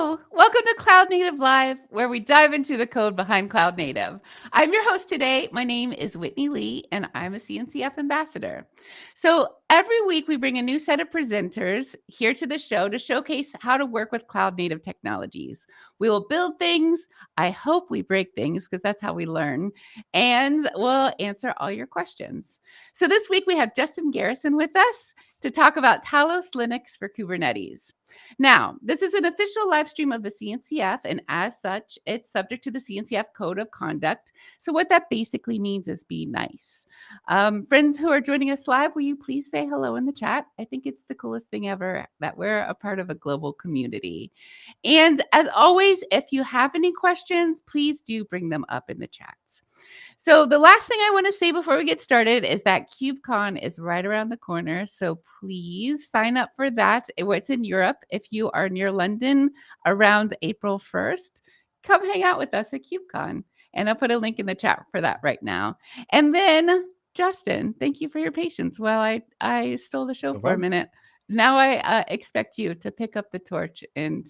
Hello, welcome to Cloud Native Live, where we dive into the code behind Cloud Native. I'm your host today. My name is Whitney Lee, and I'm a CNCF ambassador. So every week we bring a new set of presenters here to the show to showcase how to work with cloud native technologies. We will build things. I hope we break things because that's how we learn. And we'll answer all your questions. So this week we have Justin Garrison with us to talk about Talos Linux for Kubernetes. Now, this is an official live stream of the CNCF, and as such, it's subject to the CNCF Code of Conduct. So what that basically means is be nice. Friends who are joining us live, will you please say hello in the chat? I think it's the coolest thing ever that we're a part of a global community. And as always, if you have any questions, please do bring them up in the chats. So the last thing I want to say before we get started is that KubeCon is right around the corner. So please sign up for that. It's in Europe. If you are near London around April 1st, come hang out with us at KubeCon. And I'll put a link in the chat for that right now. And then, Justin, thank you for your patience while I stole the show for a minute. Now I expect you to pick up the torch and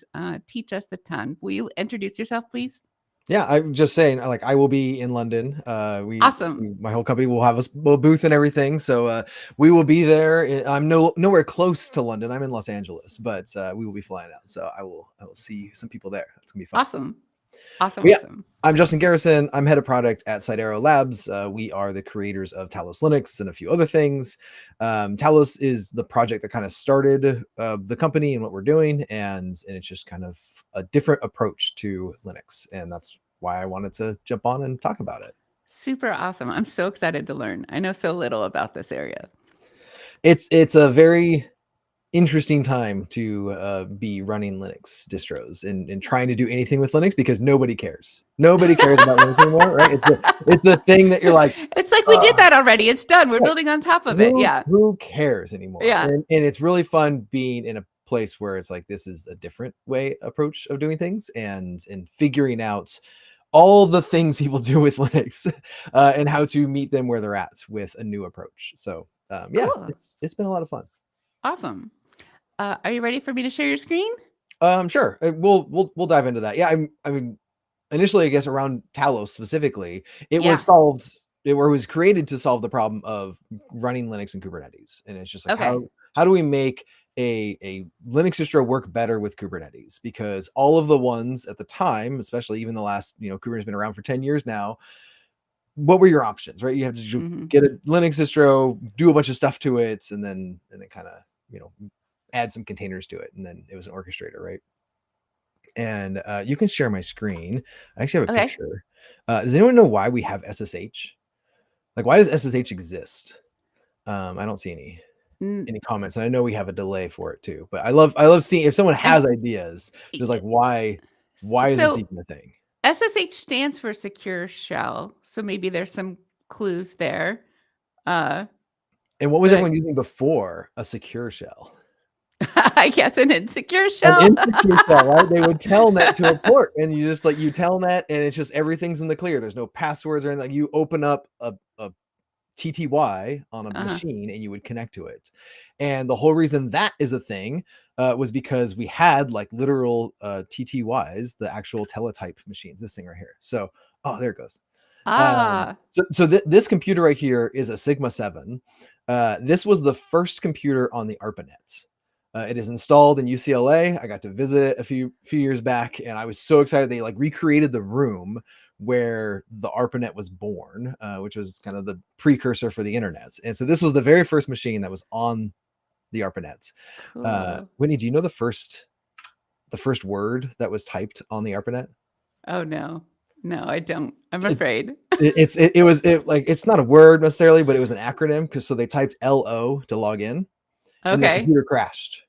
teach us a ton. Will you introduce yourself, please? Yeah, I'm just saying, like, I will be in London. Awesome. My whole company will have a booth and everything, so we will be there. I'm nowhere close to London. I'm in Los Angeles, but we will be flying out, so I will see some people there. It's gonna be fun. Awesome. I'm Justin Garrison. I'm head of product at Sidero Labs. We are the creators of Talos Linux and a few other things. Talos is the project that kind of started the company and what we're doing, and it's just kind of a different approach to Linux, and that's why I wanted to jump on and talk about it. Super awesome. I'm so excited to learn. I know so little about this area. It's a very interesting time to be running Linux distros and trying to do anything with Linux because nobody cares. Nobody cares about Linux anymore, right? It's the thing that you're like, it's like we did that already. It's done. We're building on top of it. Yeah. Who cares anymore? Yeah. And it's really fun being in a place where it's like, this is a different approach of doing things and figuring out all the things people do with Linux and how to meet them where they're at with a new approach. So yeah, cool. it's been a lot of fun. Awesome. Are you ready for me to share your screen? Sure. We'll dive into that. Yeah, I mean, initially, I guess around Talos specifically, it was solved. It was created to solve the problem of running Linux and Kubernetes, and it's just like how do we make a Linux distro work better with Kubernetes? Because all of the ones at the time, especially even the last, Kubernetes has been around for 10 years now. What were your options, right? You have to get a Linux distro, do a bunch of stuff to it, and then kind of add some containers to it, and then it was an orchestrator, right? And you can share my screen. I actually have a picture. Does anyone know why we have SSH? Like, why does SSH exist? I don't see any comments, and I know we have a delay for it too. But I love seeing if someone has ideas. Just like why is this even a thing? SSH stands for secure shell, so maybe there's some clues there. And what was everyone using before a secure shell? I guess an insecure shell. An insecure shell, right? They would telnet to a port, and you just you telnet, and it's just everything's in the clear. There's no passwords or anything. Like, you open up a TTY on a machine, and you would connect to it. And the whole reason that is a thing was because we had literal TTYs, the actual teletype machines. This thing right here. So, there it goes. So this computer right here is a Sigma 7. This was the first computer on the ARPANET. It is installed in UCLA. I got to visit it a few years back, and I was so excited. They recreated the room where the ARPANET was born, which was kind of the precursor for the internet. And so this was the very first machine that was on the ARPANET. Cool. Whitney, do you know the first word that was typed on the ARPANET? Oh no, I don't. I'm afraid. It's not a word necessarily, but it was an acronym so they typed LO to log in. And the computer crashed.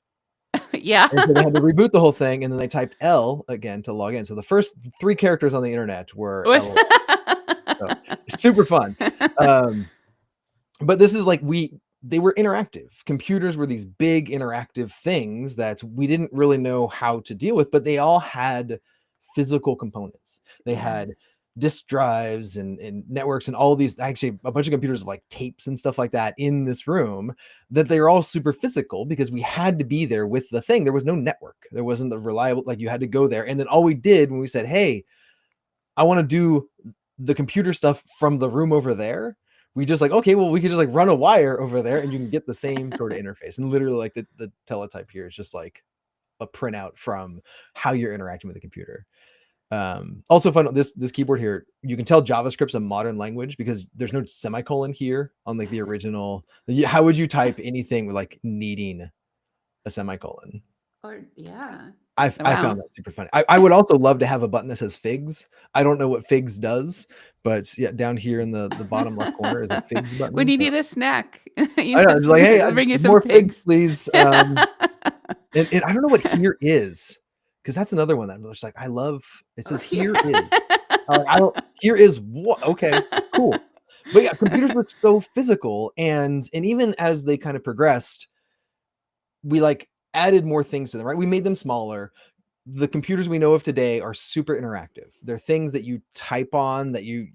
Yeah. And so they had to reboot the whole thing, and then they typed L again to log in. So the first 3 characters on the internet were L. So, super fun. But this is they were interactive. Computers were these big interactive things that we didn't really know how to deal with, but they all had physical components. They had disk drives and networks and all these, actually a bunch of computers like tapes and stuff like that in this room, that they're all super physical because we had to be there with the thing. There was no network. There wasn't a reliable, like you had to go there. And then all we did when we said, hey, I want to do the computer stuff from the room over there, we just like, okay, well, we could just like run a wire over there and you can get the same sort of interface. And literally like the teletype here is just like a printout from how you're interacting with the computer. Also fun, this keyboard here, you can tell JavaScript's a modern language because there's no semicolon here on like the original. How would you type anything with like needing a semicolon? Or yeah. I found that super funny. I would also love to have a button that says figs. I don't know what figs does, but yeah, down here in the bottom left corner is a figs button. When you need a snack, I know, it's like, hey, bring you some more figs, please. And I don't know what here is, because that's another one that I'm just like, I love. It says here is. I don't. Here is what? Okay, cool. But yeah, computers were so physical, and even as they kind of progressed, we like added more things to them, right? We made them smaller. The computers we know of today are super interactive. They're things that you type on, that you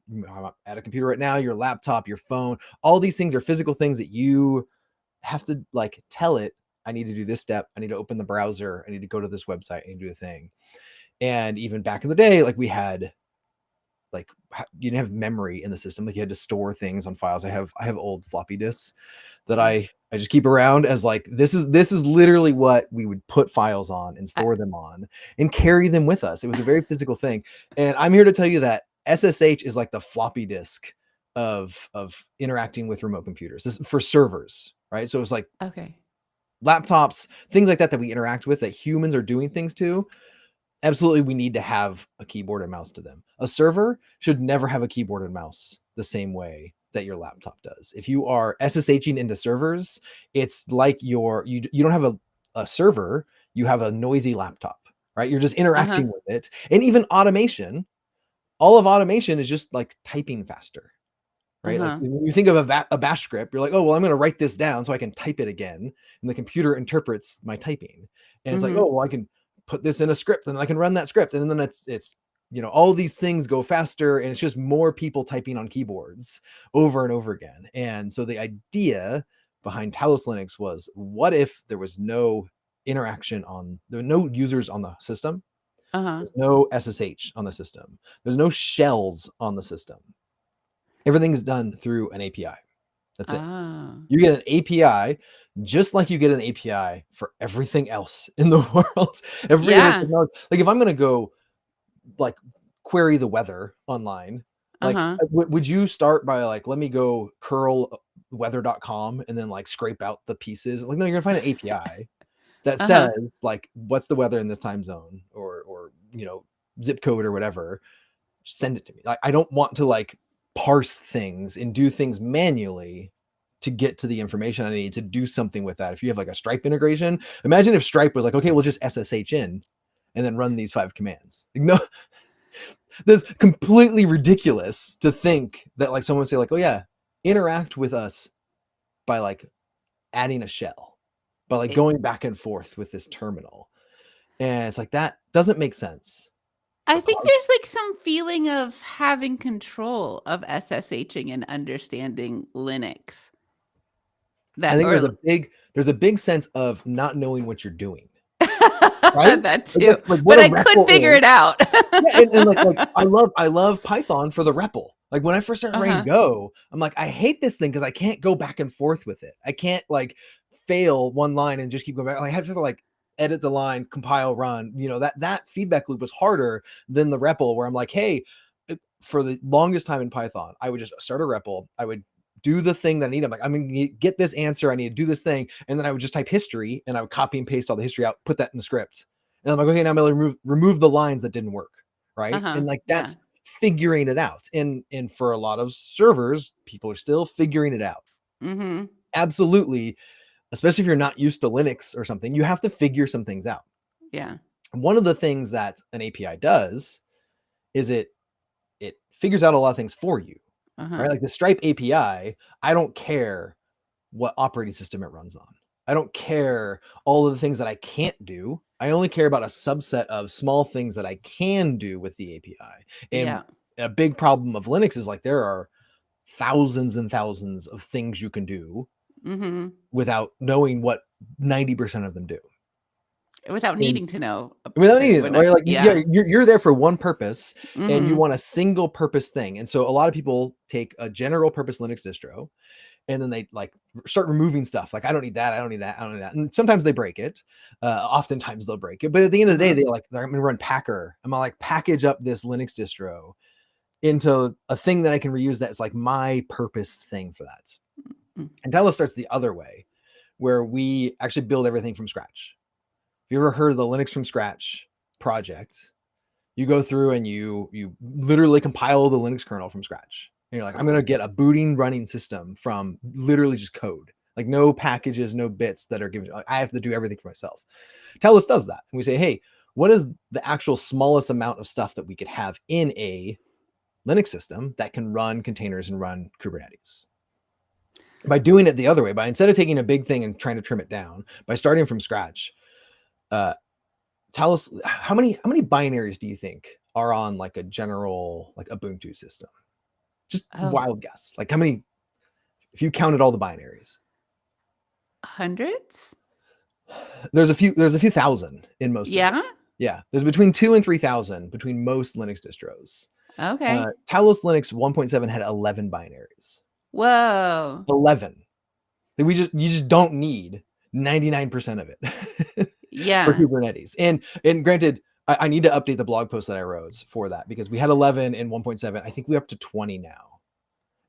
at a computer right now, your laptop, your phone, all these things are physical things that you have to like tell it, I need to do this step. I need to open the browser. I need to go to this website. I need to do a thing. And even back in the day, like we had, like you didn't have memory in the system. Like you had to store things on files. I have old floppy disks that I just keep around as like, this is literally what we would put files on and store them on and carry them with us. It was a very physical thing. And I'm here to tell you that SSH is like the floppy disk of interacting with remote computers. This is for servers, right? So it's like laptops, things like that we interact with, that humans are doing things to. Absolutely, we need to have a keyboard and mouse to them. A server should never have a keyboard and mouse the same way that your laptop does. If you are SSHing into servers, it's like you don't have a server, you have a noisy laptop, right? You're just interacting with it. And even automation, all of automation is just like typing faster, right? Like when you think of a bash script, you're like, oh, well, I'm going to write this down so I can type it again. And the computer interprets my typing. And it's like, oh, well, I can put this in a script and I can run that script. And then it's, all these things go faster, and it's just more people typing on keyboards over and over again. And so the idea behind Talos Linux was, what if there was no interaction there were no users on the system? There's no SSH on the system. There's no shells on the system. Everything is done through an API. That's it. You get an API, just like you get an API for everything else in the world. Every other technology. Like if I'm going to go like query the weather online, like would you start by like, let me go curl weather.com and then like scrape out the pieces? Like, no, you're gonna find an API that says like, what's the weather in this time zone, or zip code or whatever. Send it to me. Like, I don't want to like parse things and do things manually to get to the information I need to do something with that. If you have like a Stripe integration, imagine if Stripe was like, okay, we'll just SSH in and then run these 5 commands. Like, no, that's completely ridiculous to think that like someone would say like, oh yeah, interact with us by like adding a shell, by like going back and forth with this terminal. And it's like, that doesn't make sense. I think there's like some feeling of having control of SSHing and understanding Linux. I think there's a big sense of not knowing what you're doing. Right? That too. Like, but I could figure it out. Yeah, and like I love Python for the REPL. Like when I first started writing Go, I'm like, I hate this thing because I can't go back and forth with it. I can't like fail one line and just keep going back. Like, I had to like edit the line, compile, run. That feedback loop was harder than the REPL, where I'm like, hey, for the longest time in Python, I would just start a REPL. I would do the thing that I need. I'm like, I'm going to get this answer. I need to do this thing. And then I would just type history and I would copy and paste all the history out, put that in the script. And I'm like, okay, now I'm going to remove the lines that didn't work. Right. And like, that's figuring it out. And for a lot of servers, people are still figuring it out. Absolutely. Especially if you're not used to Linux or something, you have to figure some things out. Yeah. One of the things that an API does is it figures out a lot of things for you. Right? Like the Stripe API, I don't care what operating system it runs on. I don't care all of the things that I can't do. I only care about a subset of small things that I can do with the API. And a big problem of Linux is like there are thousands and thousands of things you can do without knowing what 90% of them do. Without needing to know. Without needing to know, right? Like, Yeah. you're there for one purpose, and you want a single purpose thing. And so a lot of people take a general purpose Linux distro, and then they like start removing stuff. Like, I don't need that. I don't need that. I don't need that. And sometimes they break it. Oftentimes they'll break it. But at the end of the day, they're going to run Packer. I'm going to like package up this Linux distro into a thing that I can reuse that's like my purpose thing for that. And Talos starts the other way, where we actually build everything from scratch. If you ever heard of the Linux from scratch project, you go through and you literally compile the Linux kernel from scratch. And you're like, I'm going to get a booting running system from literally just code, like no packages, no bits that are given. Like, I have to do everything for myself. Talos does that. And we say, hey, what is the actual smallest amount of stuff that we could have in a Linux system that can run containers and run Kubernetes? By doing it the other way, by instead of taking a big thing and trying to trim it down, by starting from scratch, Talos, how many binaries do you think are on like a general like Ubuntu system? Just wild guess. Like how many, if you counted all the binaries? Hundreds? There's a few thousand in most. Yeah. Yeah. There's between 2,000 and 3,000 between most Linux distros. Okay. Talos Linux 1.7 had 11 binaries. Whoa. 11. You just don't need 99% of it. Yeah. For Kubernetes. And granted, I need to update the blog post that I wrote for that, because we had 11 and 1.7. I think we're up to 20 now.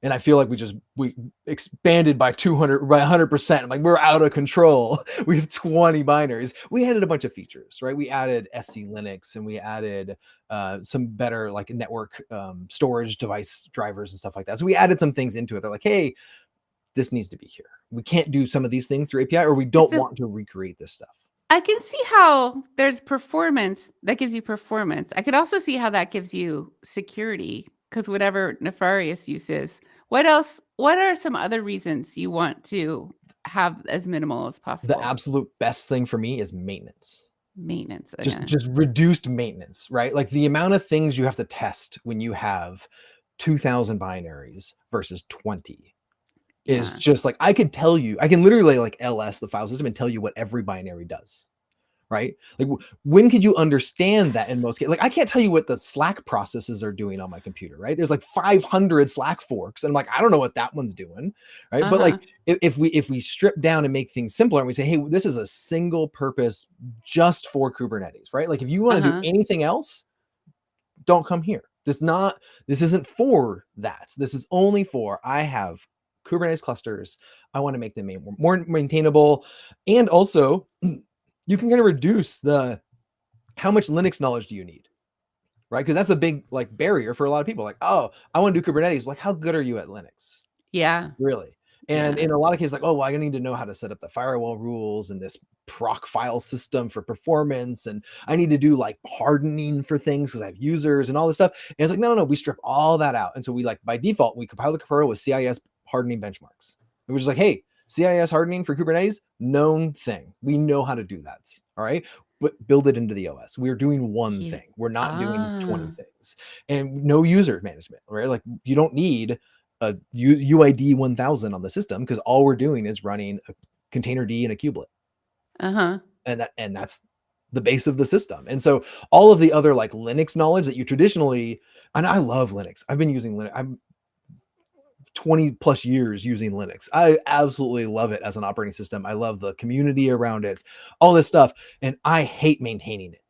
And I feel like we expanded by 100%. I'm like, we're out of control. We have 20 binaries. We added a bunch of features, right? We added SC Linux, and we added some better like network storage device drivers and stuff like that. So we added some things into it. They're like, hey, this needs to be here. We can't do some of these things through API, or we don't want to recreate this stuff. I can see how there's performance that gives you performance. I could also see how that gives you security, because whatever nefarious use is. What else? What are some other reasons you want to have as minimal as possible? The absolute best thing for me is maintenance. Maintenance. Just reduced maintenance, right? Like the amount of things you have to test when you have 2,000 binaries versus 20 is just like, I can literally like ls the file system and tell you what every binary does, right? Like when could you understand that in most cases? Like I can't tell you what the Slack processes are doing on my computer, right? There's like 500 Slack forks, and I'm like, I don't know what that one's doing, right? But like if we strip down and make things simpler, and we say, hey, this is a single purpose just for Kubernetes, right? Like if you want to do anything else, don't come here. This isn't for that. This is only for, I have Kubernetes clusters. I want to make them more maintainable. And also you can kind of reduce how much Linux knowledge do you need, right? Because that's a big like barrier for a lot of people. Like, oh, I want to do Kubernetes. Like, how good are you at Linux? Yeah. Really? And in a lot of cases, like, oh, well, I need to know how to set up the firewall rules and this proc file system for performance. And I need to do like hardening for things because I have users and all this stuff. And it's like, no, we strip all that out. And so we like, by default, we compile the kernel with CIS hardening benchmarks. It was just like, hey, CIS hardening for Kubernetes, known thing. We know how to do that. All right. But build it into the OS. We're doing one thing. We're not doing 20 things. And no user management, right? Like you don't need a UID 1000 on the system, because all we're doing is running a container D and a kubelet. And that's the base of the system. And so all of the other like Linux knowledge that you traditionally, and I love Linux. I've been using Linux. I'm 20 plus years using Linux. I absolutely love it as an operating system. I love the community around it, all this stuff. And I hate maintaining it.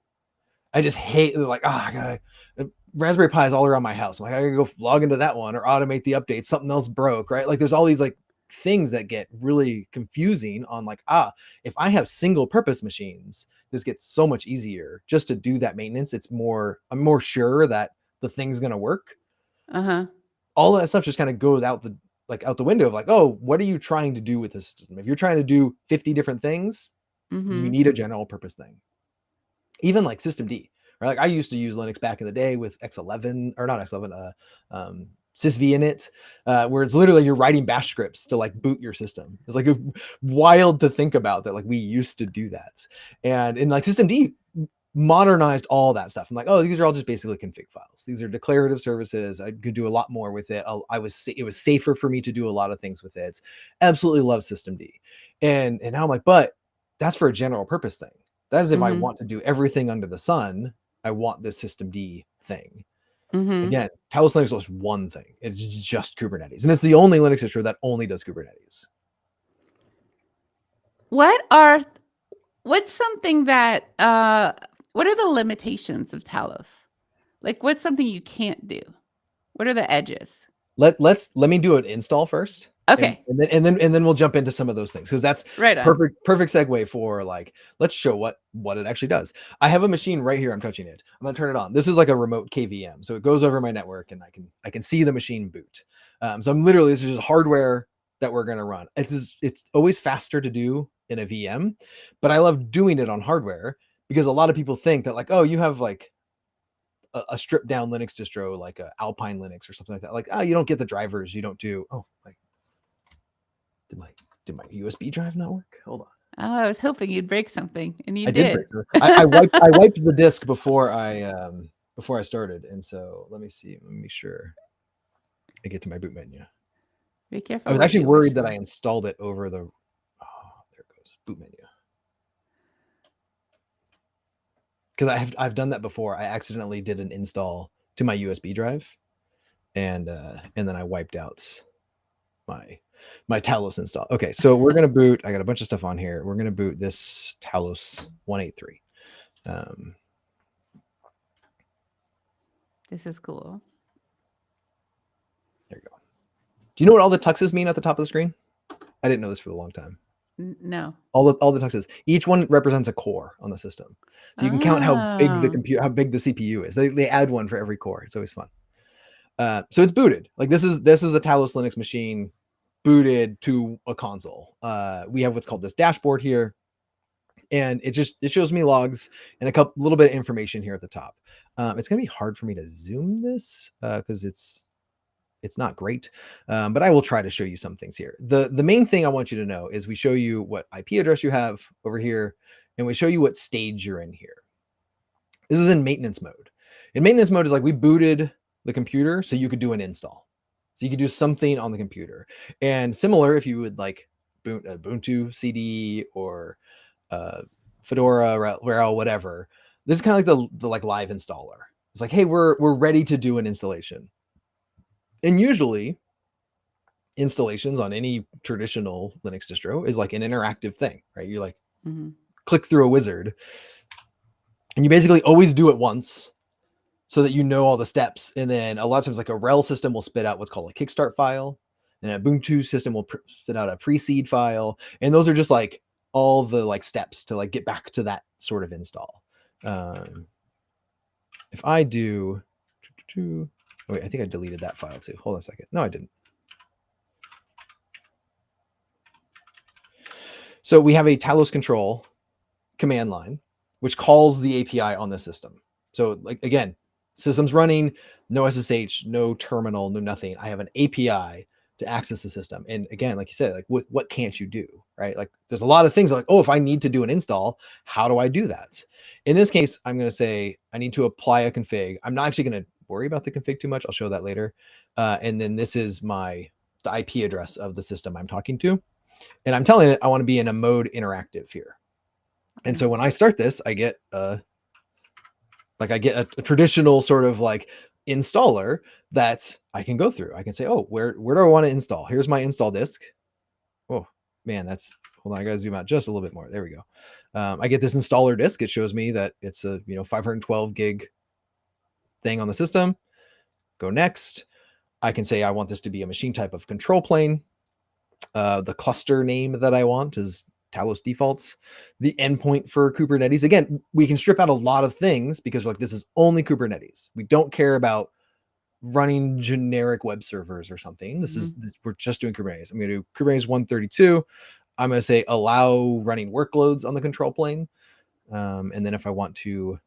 I just hate like, I gotta, Raspberry Pi is all around my house. I'm like, I gotta go log into that one or automate the updates. Something else broke, right? Like there's all these like things that get really confusing on like, if I have single purpose machines, this gets so much easier just to do that maintenance. I'm more sure that the thing's going to work. All that stuff just kind of goes out the window of like, oh, what are you trying to do with this system? If you're trying to do 50 different things, you need a general purpose thing. Even like systemd, right? Like I used to use Linux back in the day with X11 or not X11, sysv in it, where it's literally you're writing bash scripts to like boot your system. It's like wild to think about that. Like we used to do that. And in like systemd, modernized all that stuff. I'm like, oh, these are all just basically config files. These are declarative services. I could do a lot more with it. It was safer for me to do a lot of things with it. Absolutely love systemd. And now I'm like, but that's for a general purpose thing. That is if I want to do everything under the sun, I want this systemd thing. Again, Talos Linux was one thing. It's just Kubernetes. And it's the only Linux distro that only does Kubernetes. What's something that what are the limitations of Talos? Like, what's something you can't do? What are the edges? Let me do an install first. Okay. And then we'll jump into some of those things, because that's right on. perfect segue for like, let's show what it actually does. I have a machine right here. I'm touching it. I'm gonna turn it on. This is like a remote KVM, so it goes over my network, and I can see the machine boot. So I'm literally, this is just hardware that we're gonna run. It's always faster to do in a VM, but I love doing it on hardware, because a lot of people think that like, oh, you have like a stripped down Linux distro, like a Alpine Linux or something like that. Like, oh, you don't get the drivers. You don't do, oh, like, did my USB drive not work? Hold on. Oh, I was hoping you'd break something, and you I did. break I wiped the disk before I started, and so let me see. Let me make sure I get to my boot menu. Be careful. I was actually worried that I installed it over the. Oh, there it goes. Boot menu. Because I've done that before. I accidentally did an install to my USB drive, and then I wiped out my Talos install. Okay, so we're gonna boot. I got a bunch of stuff on here. We're gonna boot this Talos 183. This is cool. There you go. Do you know what all the tuxes mean at the top of the screen? I didn't know this for a long time. No. All the tuxes. Each one represents a core on the system, so you can count how big the CPU is. They add one for every core. It's always fun. So it's booted. Like this is a Talos Linux machine booted to a console. We have what's called this dashboard here, and it shows me logs and a little bit of information here at the top. It's gonna be hard for me to zoom this because it's not great, but I will try to show you some things here. The main thing I want you to know is we show you what IP address you have over here, and we show you what stage you're in here. This is in maintenance mode. In maintenance mode is like we booted the computer so you could do an install. So you could do something on the computer. And similar, if you would like boot Ubuntu CD or Fedora, RHEL, whatever, this is kind of like the like live installer. It's like, hey, we're ready to do an installation. And usually installations on any traditional Linux distro is like an interactive thing, right? You like click through a wizard, and you basically always do it once so that you know all the steps. And then a lot of times like a RHEL system will spit out what's called a kickstart file, and an Ubuntu system will spit out a pre-seed file. And those are just like all the like steps to like get back to that sort of install. If I do, wait, I think I deleted that file too. Hold on a second. No, I didn't. So we have a Talos control command line, which calls the API on the system. So like, again, system's running, no SSH, no terminal, no nothing. I have an API to access the system. And again, like you said, like what can't you do, right? Like there's a lot of things like, oh, if I need to do an install, how do I do that? In this case, I'm going to say I need to apply a config. I'm not actually going to worry about the config too much. I'll show that later. And then this is the IP address of the system I'm talking to. And I'm telling it I want to be in a mode interactive here. And so when I start this, I get a traditional sort of like installer that I can go through. I can say, oh, where do I want to install? Here's my install disk. Oh man, hold on. I gotta zoom out just a little bit more. There we go. I get this installer disk. It shows me that it's a 512 gig thing on the system. Go next. I can say I want this to be a machine type of control plane. The cluster name that I want is Talos defaults. The endpoint for Kubernetes. Again, we can strip out a lot of things because like this is only Kubernetes. We don't care about running generic web servers or something. We're just doing Kubernetes. I'm going to do Kubernetes 132. I'm going to say allow running workloads on the control plane. And then if I want to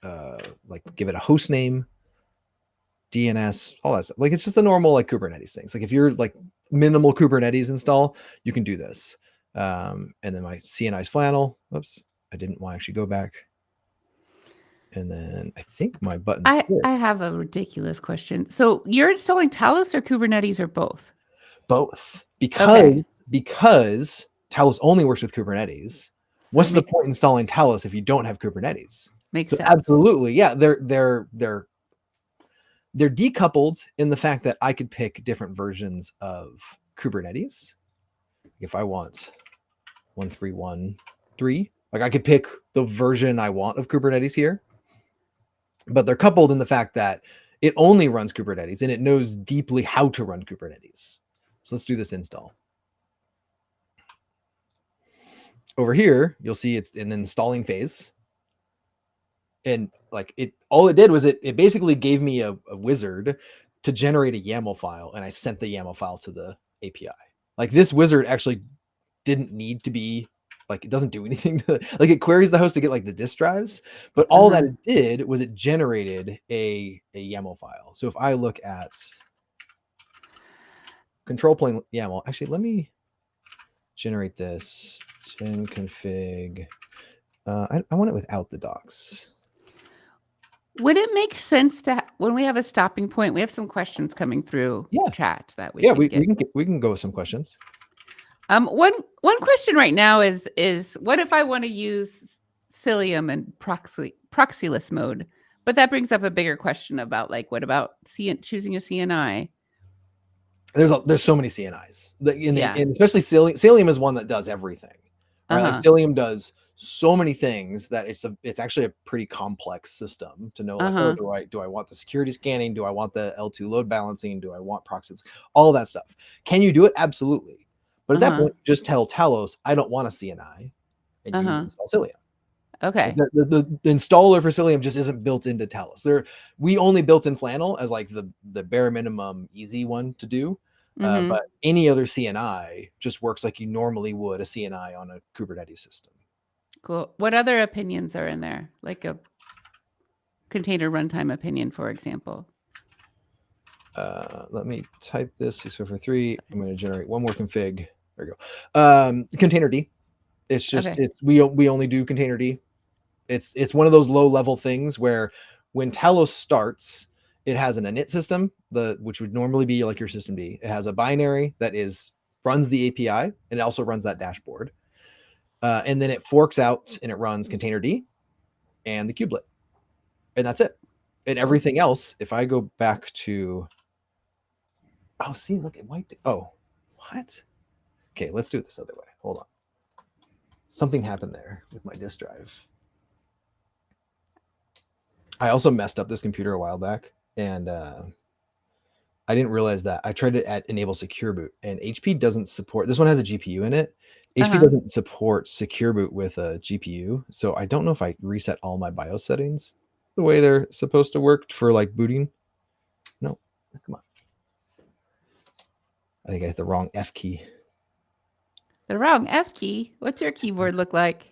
like give it a host name, DNS, all that stuff. Like it's just the normal like Kubernetes things. Like if you're like minimal Kubernetes install, you can do this. And then my CNI's flannel. Oops. I didn't want to actually go back. And then I think my button's I have a ridiculous question. So you're installing Talos or Kubernetes or both? both, Okay. because Talos only works with Kubernetes. So What's the point installing Talos if you don't have Kubernetes? makes So sense. absolutely, yeah, they're decoupled in the fact that I could pick different versions of Kubernetes. If I want 1313, like I could pick the version I want of Kubernetes here, but they're coupled in the fact that it only runs Kubernetes and it knows deeply how to run Kubernetes. So let's do this install. Over here, you'll see it's in the installing phase. And like all it did was it basically gave me a wizard to generate a YAML file, and I sent the YAML file to the API. Like this wizard actually didn't need to be, like, it doesn't do anything to, like, it queries the host to get like the disk drives, but all that it did was it generated a YAML file. So if I look at control plane YAML, actually, let me generate this gen config. I want it without the docs. Would it make sense to when we have a stopping point? We have some questions coming through chat that we can get. We can go with some questions. One question right now is what if I want to use Cilium and proxyless mode? But that brings up a bigger question about like what about choosing a CNI? There's so many CNIs, and especially Cilium is one that does everything. Right? Like Cilium does so many things that it's actually a pretty complex system to know, like, oh, do I want the security scanning? Do I want the L2 load balancing? Do I want proxies? All that stuff. Can you do it? Absolutely. But at that point, just tell Talos, I don't want a CNI, and you install Cilium. Okay. The installer for Cilium just isn't built into Talos. We only built in Flannel as like the bare minimum easy one to do. But any other CNI just works like you normally would a CNI on a Kubernetes system. Cool. What other opinions are in there? Like a container runtime opinion, for example. Let me type this 643. I'm going to generate one more config. There we go. Container D. It's just we only do container D. It's one of those low level things where when Talos starts, it has an init system, which would normally be like your system D. It has a binary that runs the API, and it also runs that dashboard. And then it forks out and it runs container D and the kubelet. And that's it. And everything else, if I go back to, oh, see, look, it might, oh, what? Okay, let's do it this other way. Hold on. Something happened there with my disk drive. I also messed up this computer a while back, and I didn't realize that. I tried to enable secure boot, and HP doesn't support, this one has a GPU in it. HP doesn't support secure boot with a GPU, so I don't know if I reset all my BIOS settings the way they're supposed to work for like booting. No, come on. I think I hit the wrong F key. The wrong F key? What's your keyboard look like?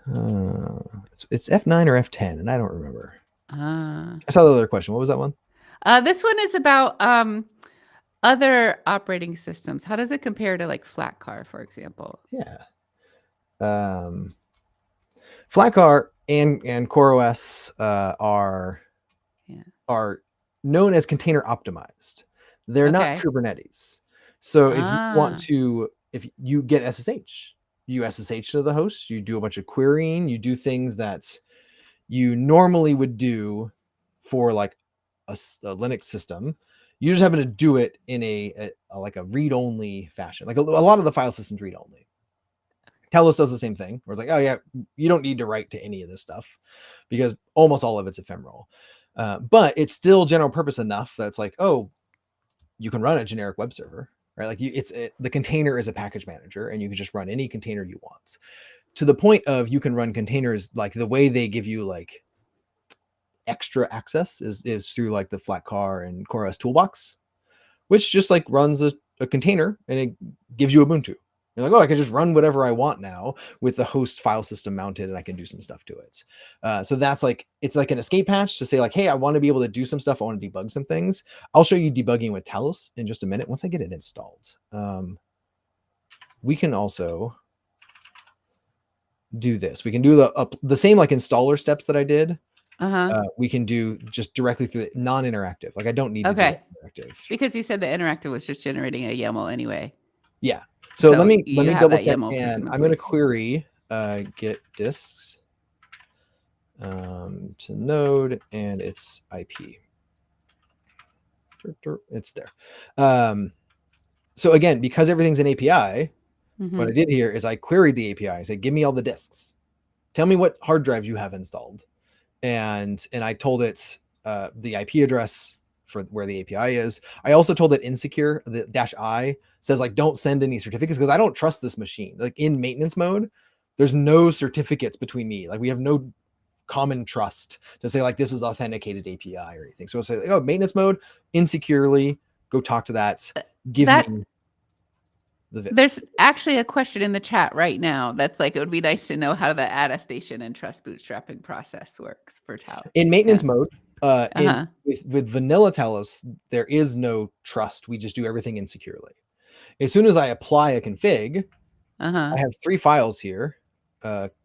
It's F9 or F10, and I don't remember. I saw the other question. What was that one? This one is about other operating systems. How does it compare to like Flatcar, for example? Yeah. Flatcar and CoreOS are known as container optimized. They're not Kubernetes. So if you want to, if you get SSH, you SSH to the host, you do a bunch of querying, you do things that you normally would do for like a Linux system. You just happen to do it in a like a read-only fashion. Like a lot of the file systems read-only. Talos does the same thing. Where it's like, oh yeah, you don't need to write to any of this stuff because almost all of it's ephemeral. But it's still general purpose enough that's like, oh, you can run a generic web server, right? Like the container is a package manager, and you can just run any container you want. To the point of you can run containers, like the way they give you like extra access is through like the Flatcar and CoreOS toolbox, which just like runs a container and it gives you Ubuntu. You're like, oh, I can just run whatever I want now with the host file system mounted, and I can do some stuff to it. So that's like, it's like an escape hatch to say like, hey, I want to be able to do some stuff. I want to debug some things. I'll show you debugging with Talos in just a minute once I get it installed. We can also do this. We can do the same like installer steps that I did. Uh-huh. We can do just directly through the non-interactive. Like I don't need to do Okay. it interactive. Because you said the interactive was just generating a YAML anyway. Yeah. So let me you have double that check, YAML and I'm going to presumably. query get disks to node, and it's IP. It's there. So again, because everything's an API, what I did here is I queried the API. I said, give me all the disks. Tell me what hard drives you have installed. And I told it the IP address for where the API is. I also told it insecure, the -I says like, don't send any certificates because I don't trust this machine. Like in maintenance mode, there's no certificates between me. Like we have no common trust to say like, this is authenticated API or anything. So I'll say, like, oh, maintenance mode, insecurely, go talk to that. Give me the VIP. There's actually a question in the chat right now that's like, it would be nice to know how the attestation and trust bootstrapping process works for Talos. In maintenance mode, with vanilla Talos, there is no trust. We just do everything insecurely. As soon as I apply a config, I have 3 files here,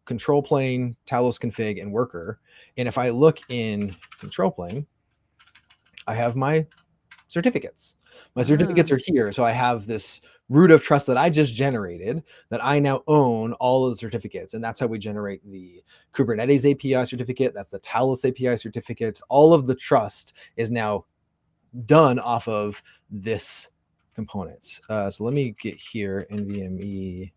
control plane, Talos config, and worker. And if I look in control plane, I have my certificates. My certificates are here. So I have this root of trust that I just generated that I now own all of the certificates. And that's how we generate the Kubernetes API certificate. That's the Talos API certificates. All of the trust is now done off of this components. So let me get here NVMe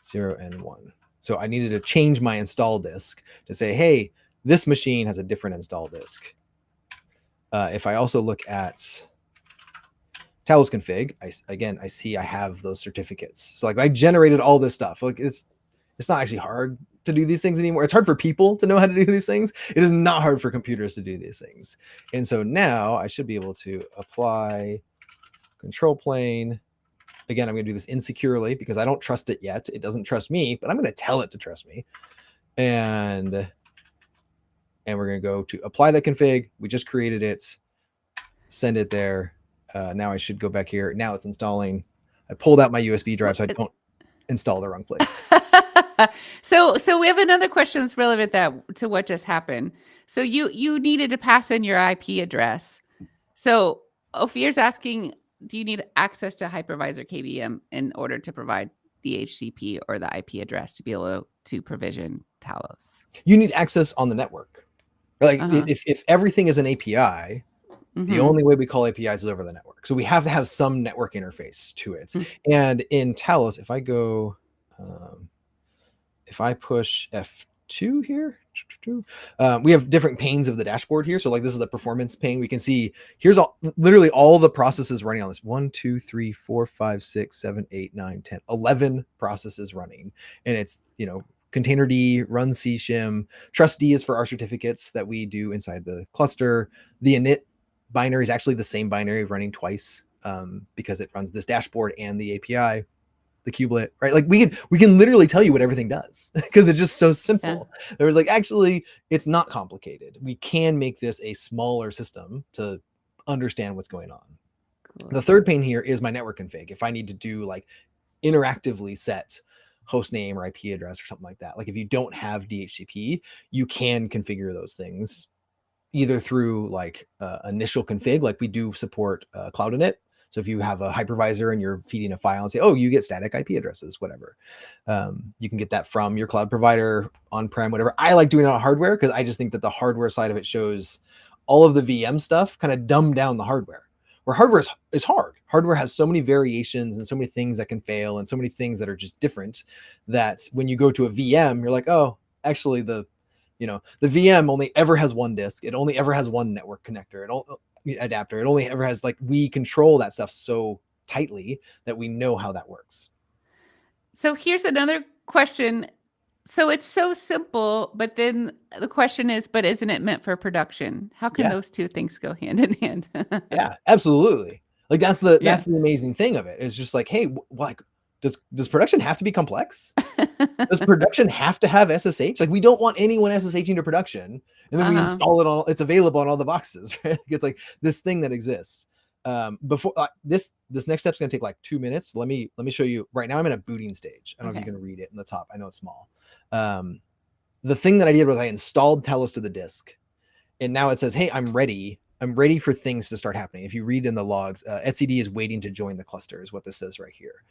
0N1. So I needed to change my install disk to say, hey, this machine has a different install disk. If I also look at Talos config, I see I have those certificates. So like I generated all this stuff. Like it's not actually hard to do these things anymore. It's hard for people to know how to do these things. It is not hard for computers to do these things. And so now I should be able to apply control plane. Again, I'm going to do this insecurely because I don't trust it yet. It doesn't trust me, but I'm going to tell it to trust me. And we're going to go to apply the config. We just created it. Send it there. Now I should go back here. Now it's installing. I pulled out my USB drive so I don't install the wrong place. So we have another question that's relevant to what just happened. So you needed to pass in your IP address. So Ophir's asking, do you need access to hypervisor KVM in order to provide the HCP or the IP address to be able to provision Talos? You need access on the network. Like if everything is an API, the only way we call APIs is over the network. So we have to have some network interface to it. And in Talos, if I go, if I push F2 here, we have different panes of the dashboard here. So like this is the performance pane. We can see here's literally all the processes running on this. 1, 2, 3, 4, 5, 6, 7, 8, 9, 10, 11 processes running. And it's, containerd, run cshim, trust D is for our certificates that we do inside the cluster. The init binary is actually the same binary running twice because it runs this dashboard and the API, the kubelet, right? Like we can literally tell you what everything does because it's just so simple. Yeah. There was like, actually, it's not complicated. We can make this a smaller system to understand what's going on. Cool. The third pane here is my network config. If I need to do like interactively set host name or IP address or something like that. Like if you don't have DHCP, you can configure those things either through like initial config, like we do support Cloud Init. So if you have a hypervisor and you're feeding a file and say, oh, you get static IP addresses, whatever. You can get that from your cloud provider, on-prem, whatever. I like doing it on hardware because I just think that the hardware side of it shows all of the VM stuff kind of dumb down the hardware. Where hardware is hard. Hardware has so many variations and so many things that can fail and so many things that are just different that when you go to a VM, you're like, oh, actually the VM only ever has one disk. It only ever has one network connector. Adapter. It only ever has like, we control that stuff so tightly that we know how that works. So here's another question. So it's so simple, but then the question is, but isn't it meant for production? How can those two things go hand in hand? Yeah, absolutely. Like that's the amazing thing of it. It's just like, hey, like does production have to be complex? Does production have to have SSH? Like we don't want anyone SSHing to production and then we install it on, it's available on all the boxes, right? It's like this thing that exists. Before this next step is going to take like 2 minutes. Let me show you. Right now I'm in a booting stage. I don't know if you can read it in the top. I know it's small. The thing that I did was I installed Talos to the disk, and now it says, hey, I'm ready for things to start happening. If you read in the logs, etcd is waiting to join the cluster is what this says right here.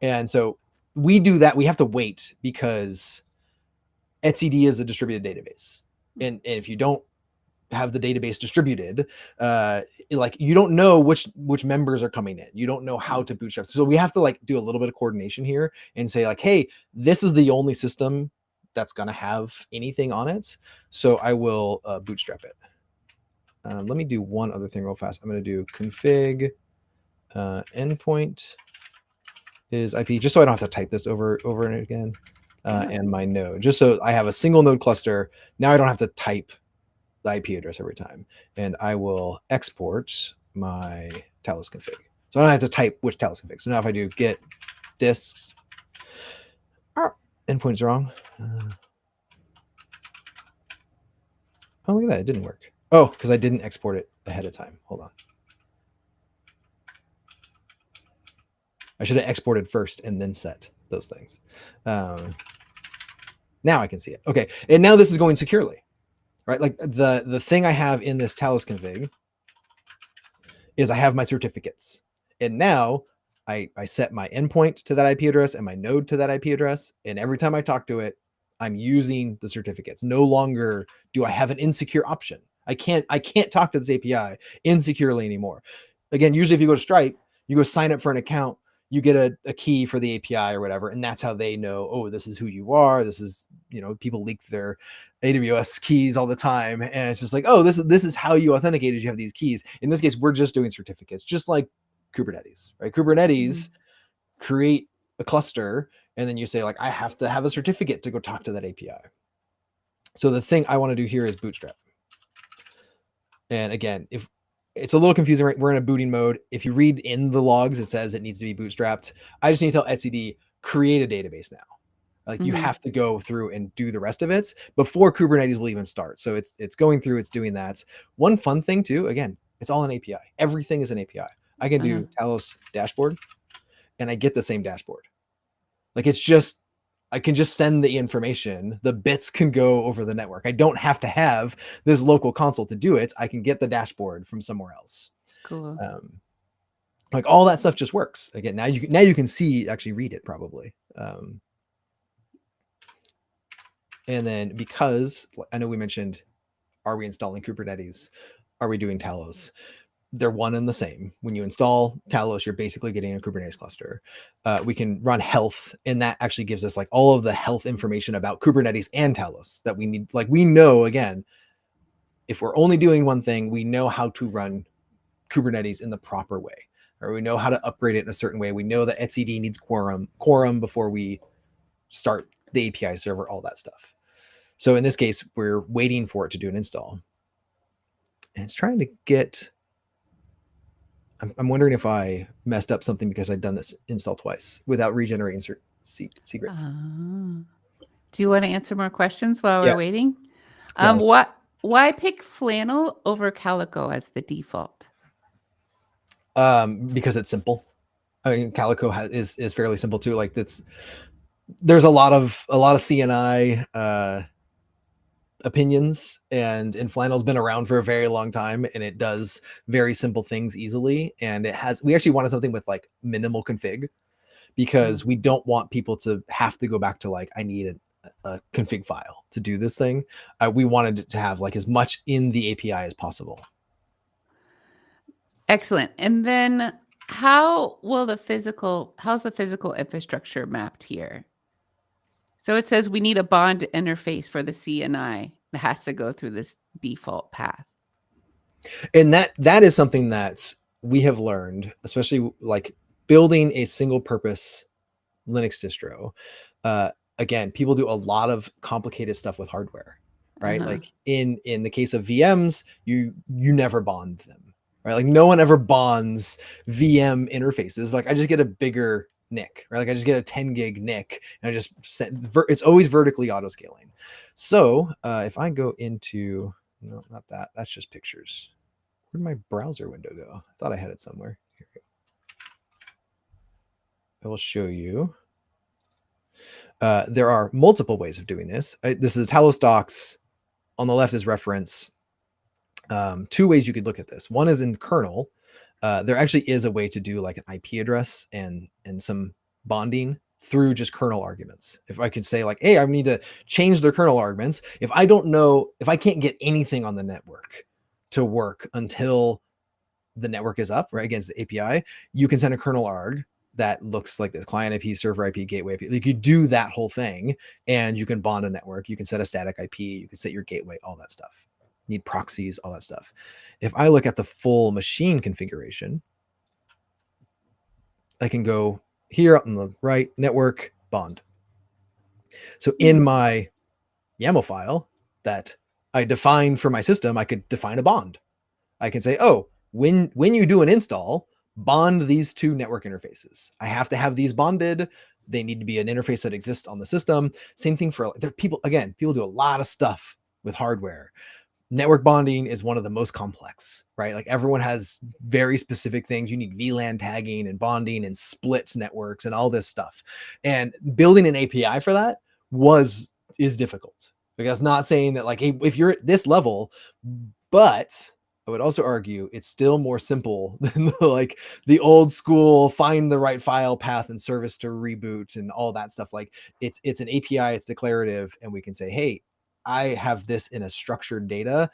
And so we do that. We have to wait because etcd is a distributed database, and if you don't have the database distributed, like you don't know which members are coming in. You don't know how to bootstrap. So we have to like do a little bit of coordination here and say like, hey, this is the only system that's going to have anything on it. So I will bootstrap it. Let me do one other thing real fast. I'm going to do config endpoint is IP, just so I don't have to type this over and again. And my node, just so I have a single node cluster. Now I don't have to type the IP address every time. And I will export my Talos config. So I don't have to type which Talos config. So now if I do git disks, endpoint's wrong. Oh, look at that. It didn't work. Oh, because I didn't export it ahead of time. Hold on. I should have exported first and then set those things. Now I can see it. Okay. And now this is going securely, right? Like the thing I have in this Talos config is I have my certificates. And now I set my endpoint to that IP address and my node to that IP address. And every time I talk to it, I'm using the certificates. No longer do I have an insecure option. I can't talk to this API insecurely anymore. Again, usually if you go to Stripe, you go sign up for an account, you get a key for the API or whatever, and that's how they know, oh, this is who you are. This is, people leak their AWS keys all the time, and it's just like, oh, this is how you authenticated. You have these keys. In this case, we're just doing certificates, just like Kubernetes, right? Kubernetes create a cluster, and then you say like, I have to have a certificate to go talk to that API. So the thing I want to do here is bootstrap. And again, if it's a little confusing, right? We're in a booting mode. If you read in the logs, it says it needs to be bootstrapped. I just need to tell etcd, create a database now. Like you have to go through and do the rest of it before Kubernetes will even start. So it's going through, it's doing that. One fun thing too, again, it's all an API. Everything is an API. I can do Talos dashboard and I get the same dashboard. Like I can just send the information. The bits can go over the network. I don't have to have this local console to do it. I can get the dashboard from somewhere else. Cool. Like all that stuff just works. Again, now you can see, actually read it probably. And then because I know we mentioned, are we installing Kubernetes? Are we doing Talos? They're one and the same. When you install Talos, you're basically getting a Kubernetes cluster. We can run health, and that actually gives us like all of the health information about Kubernetes and Talos that we need. Like we know, again, if we're only doing one thing, we know how to run Kubernetes in the proper way, or we know how to upgrade it in a certain way. We know that etcd needs quorum before we start the API server, all that stuff. So in this case, we're waiting for it to do an install. And it's trying to get... I'm wondering if I messed up something because I'd done this install twice without regenerating secrets. Do you want to answer more questions while we're waiting? Why pick flannel over calico as the default? Because it's simple. I mean, calico is fairly simple too. Like there's a lot of CNI opinions, and flannel's been around for a very long time, and it does very simple things easily. And we actually wanted something with like minimal config, because we don't want people to have to go back to like, I need a config file to do this thing. We wanted it to have like as much in the API as possible. Excellent. And then how's the physical infrastructure mapped here? So it says we need a bond interface for the CNI. It has to go through this default path. And that is something that we have learned, especially like building a single purpose Linux distro. Again, people do a lot of complicated stuff with hardware, right? Like in the case of VMs, you never bond them, right? Like no one ever bonds VM interfaces. Like I just get a bigger NIC, right? Like I just get a 10 gig NIC, and I just send, it's always vertically auto scaling. So if I go into, no, not that, that's just pictures. Where'd my browser window go? I thought I had it somewhere. Here we go. I will show you. There are multiple ways of doing this. This is Talos docs. On the left is reference. Two ways you could look at this. One is in kernel. There actually is a way to do like an IP address and some bonding through just kernel arguments. If I could say like, hey, I need to change their kernel arguments. If I don't know, if I can't get anything on the network to work until the network is up, right, against the API, you can send a kernel arg that looks like this: client IP, server IP, gateway IP. Like you do that whole thing and you can bond a network. You can set a static IP, you can set your gateway, all that stuff. Need proxies, all that stuff. If I look at the full machine configuration, I can go here on the right, network, bond. So in my YAML file that I define for my system, I could define a bond. I can say, oh, when you do an install, bond these two network interfaces. I have to have these bonded. They need to be an interface that exists on the system. Same thing for people. Again, people do a lot of stuff with hardware. Network bonding is one of the most complex, right? Like everyone has very specific things. You need VLAN tagging and bonding and splits networks and all this stuff. And building an API for that is difficult. Like that's not saying that like, hey, if you're at this level, but I would also argue it's still more simple than like the old school find the right file path and service to reboot and all that stuff. Like it's an API, it's declarative, and we can say, hey, I have this in a structured data.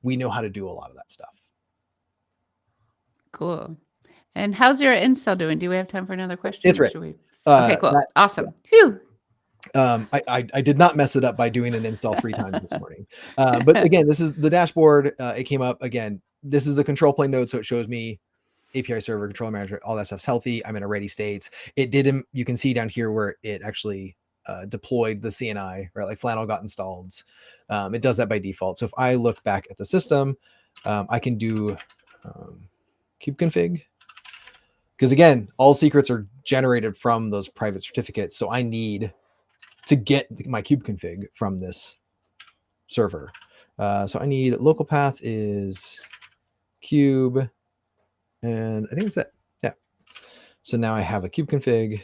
We know how to do a lot of that stuff. Cool. And how's your install doing? Do we have time for another question? It's right. Okay, cool. Awesome. Phew. I did not mess it up by doing an install 3 times this morning. But again, this is the dashboard. It came up again. This is a control plane node. So it shows me API server, controller manager, all that stuff's healthy. I'm in a ready state. It didn't, you can see down here where it actually deployed the CNI, right? Like Flannel got installed. It does that by default. So if I look back at the system, I can do kubeconfig. Because again, all secrets are generated from those private certificates. So I need to get my kubeconfig from this server. So I need local path is kube. And I think that's it. Yeah. So now I have a kubeconfig.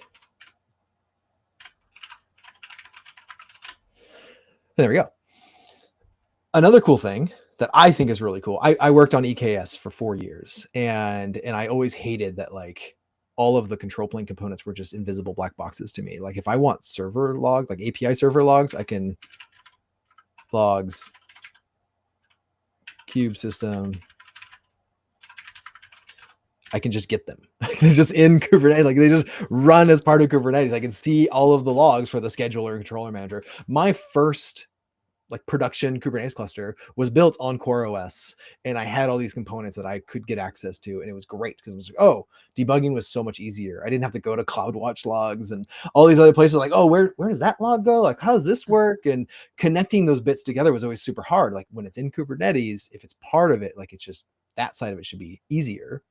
There we go. Another cool thing that I think is really cool. I worked on EKS for 4 years, and I always hated that like all of the control plane components were just invisible black boxes to me. Like if I want server logs, like API server logs, I can logs kube system. I can just get them. They're just in Kubernetes. Like they just run as part of Kubernetes. I can see all of the logs for the scheduler and controller manager. My first like production Kubernetes cluster was built on CoreOS, and I had all these components that I could get access to, and it was great because it was like, oh, debugging was so much easier. I didn't have to go to CloudWatch logs and all these other places. Like, oh, where does that log go? Like, how does this work? And connecting those bits together was always super hard. Like when it's in Kubernetes, if it's part of it, like it's just that side of it should be easier.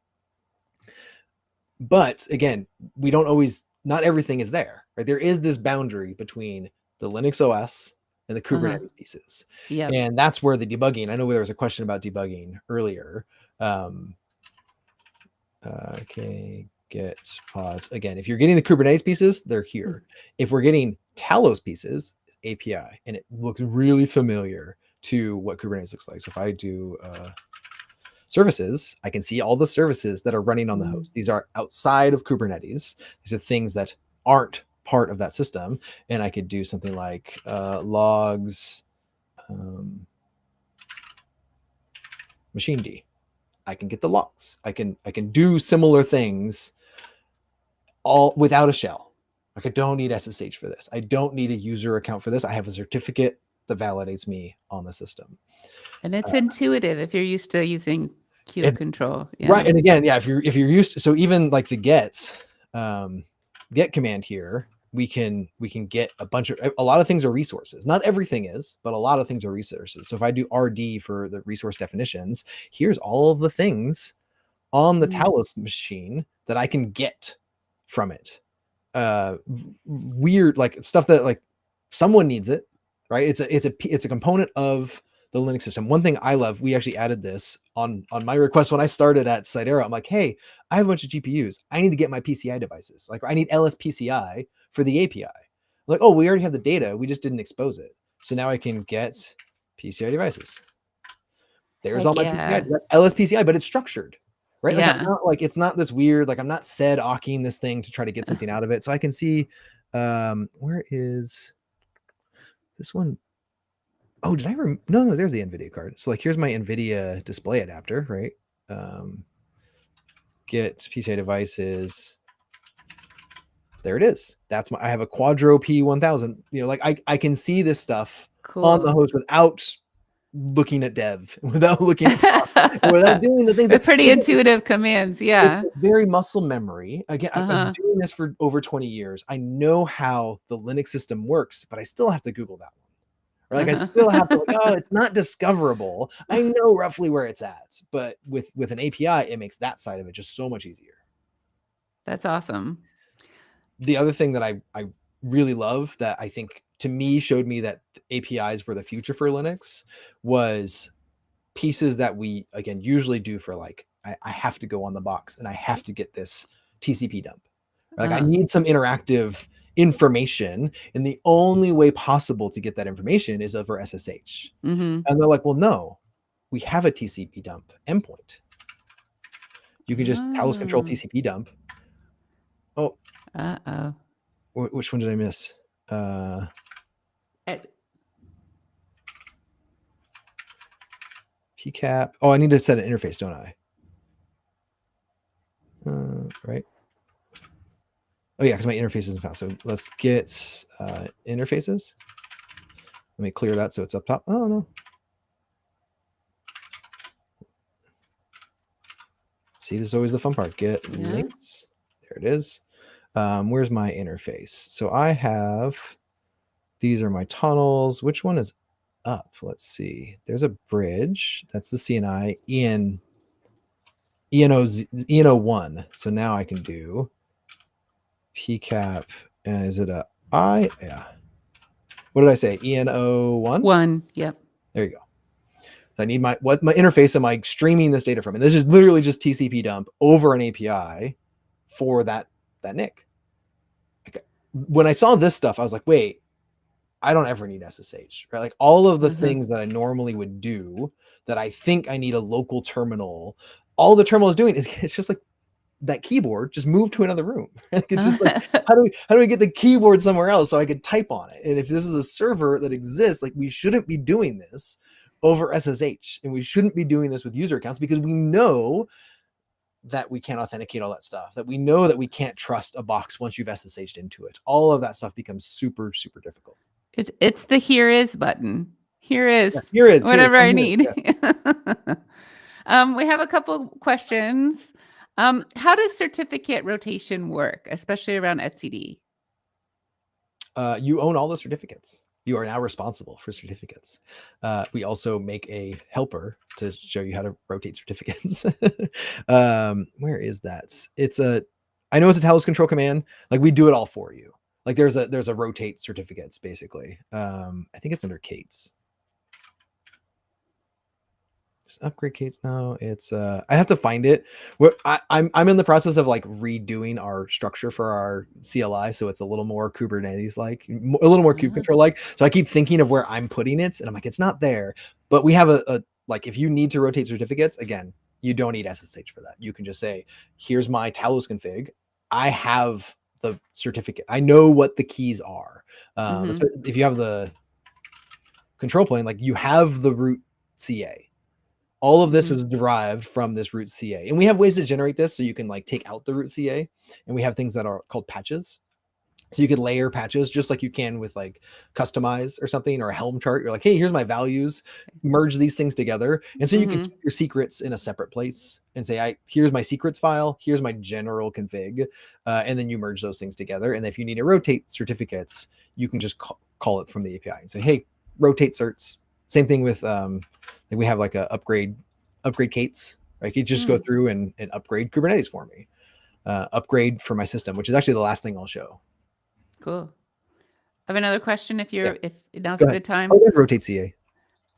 But again, we don't always, not everything is there, right? There is this boundary between the Linux OS and the Kubernetes pieces. Yeah. And that's where the debugging, I know there was a question about debugging earlier. Okay, get pods. Again, if you're getting the Kubernetes pieces, they're here. If we're getting Talos pieces, API, and it looks really familiar to what Kubernetes looks like. So if I do services, I can see all the services that are running on the host. These are outside of Kubernetes. These are things that aren't part of that system. And I could do something like logs machine D. I can get the logs. I can do similar things all without a shell. Like I don't need SSH for this. I don't need a user account for this. I have a certificate that validates me on the system. And it's intuitive if you're used to using kube control. Yeah. Right. And again, yeah, if you're used to, so even like the get command here, we can get a lot of things are resources. Not everything is, but a lot of things are resources. So if I do RD for the resource definitions, here's all of the things on the Talos machine that I can get from it. Weird, like stuff that like someone needs it, right? It's a component of the Linux system. One thing I love, we actually added this on my request when I started at Sidera. I'm like, hey, I have a bunch of GPUs. I need to get my PCI devices. Like I need LSPCI for the API. Like, oh, we already have the data. We just didn't expose it. So now I can get PCI devices. There's all my PCI. That's LSPCI, but it's structured, right? Like I'm not like, it's not this weird, like I'm not awking this thing to try to get something out of it. So I can see, where is this one? Oh, did I no, there's the NVIDIA card. So like, here's my NVIDIA display adapter, right? Get PCI devices. There it is. That's I have a Quadro P1000, you know, like I can see this stuff on the host without looking at dev, without looking at without doing the things with pretty intuitive commands. Yeah. It's very muscle memory. Again, I've been doing this for over 20 years. I know how the Linux system works, but I still have to Google that one. Or like I still have to, like, oh, it's not discoverable. I know roughly where it's at, but with an API, it makes that side of it just so much easier. That's awesome. The other thing that I really love that I think to me showed me that APIs were the future for Linux was pieces that we, again, usually do for like, I have to go on the box and I have to get this TCP dump. Like I need some interactive information, and the only way possible to get that information is over SSH. And they're like, well, no, we have a TCP dump endpoint. You can just Talos control TCP dump. Oh, which one did I miss? PCAP. Oh, I need to set an interface, don't I? Right. Oh yeah, because my interface isn't found. So let's get interfaces. Let me clear that so it's up top. Oh no. See, this is always the fun part. Get links. There it is. Where's my interface? So I have, these are my tunnels. Which one is up? Let's see. There's a bridge. That's the CNI. ENO1. So now I can do PCAP. And is it a I? Yeah. What did I say? ENO1? 1. Yep. There you go. So I need my interface am I streaming this data from? And this is literally just TCP dump over an API for that NIC. Okay. When I saw this stuff, I was like, wait, I don't ever need SSH, right? Like all of the things that I normally would do that I think I need a local terminal, all the terminal is doing is it's just like that keyboard just move to another room. It's just like, how do we get the keyboard somewhere else so I could type on it? And if this is a server that exists, like we shouldn't be doing this over SSH, and we shouldn't be doing this with user accounts because we know that we can't authenticate all that stuff, that we know that we can't trust a box once you've SSH'd into it. All of that stuff becomes super, super difficult. It's the here is button. Here is whatever I need. We have a couple questions. How does certificate rotation work, especially around etcd? You own all the certificates. You are now responsible for certificates. We also make a helper to show you how to rotate certificates. Where is that? I know it's a Talos control command. Like we do it all for you. Like there's a rotate certificates basically. I think it's under Kate's. Upgrade Kate's now. It's I have to find it. I'm in the process of like redoing our structure for our CLI, so it's a little more Kubernetes like, a little more kube control like. So I keep thinking of where I'm putting it, and I'm like, it's not there. But we have a like, if you need to rotate certificates, again, you don't need SSH for that. You can just say, here's my Talos config. I have the certificate. I know what the keys are. If you have the control plane, like you have the root CA. All of this was derived from this root CA. And we have ways to generate this so you can like take out the root CA. And we have things that are called patches. So you could layer patches just like you can with like Customize or something, or a Helm chart. You're like, hey, here's my values, merge these things together. And so you can keep your secrets in a separate place and say, here's my secrets file, here's my general config. And then you merge those things together. And if you need to rotate certificates, you can just call it from the API and say, hey, rotate certs. Same thing with, like we have like a upgrade Kate's, right? You just go through and upgrade Kubernetes for me, upgrade for my system, which is actually the last thing I'll show. Cool. I have another question if now's a good time. Oh, rotate CA.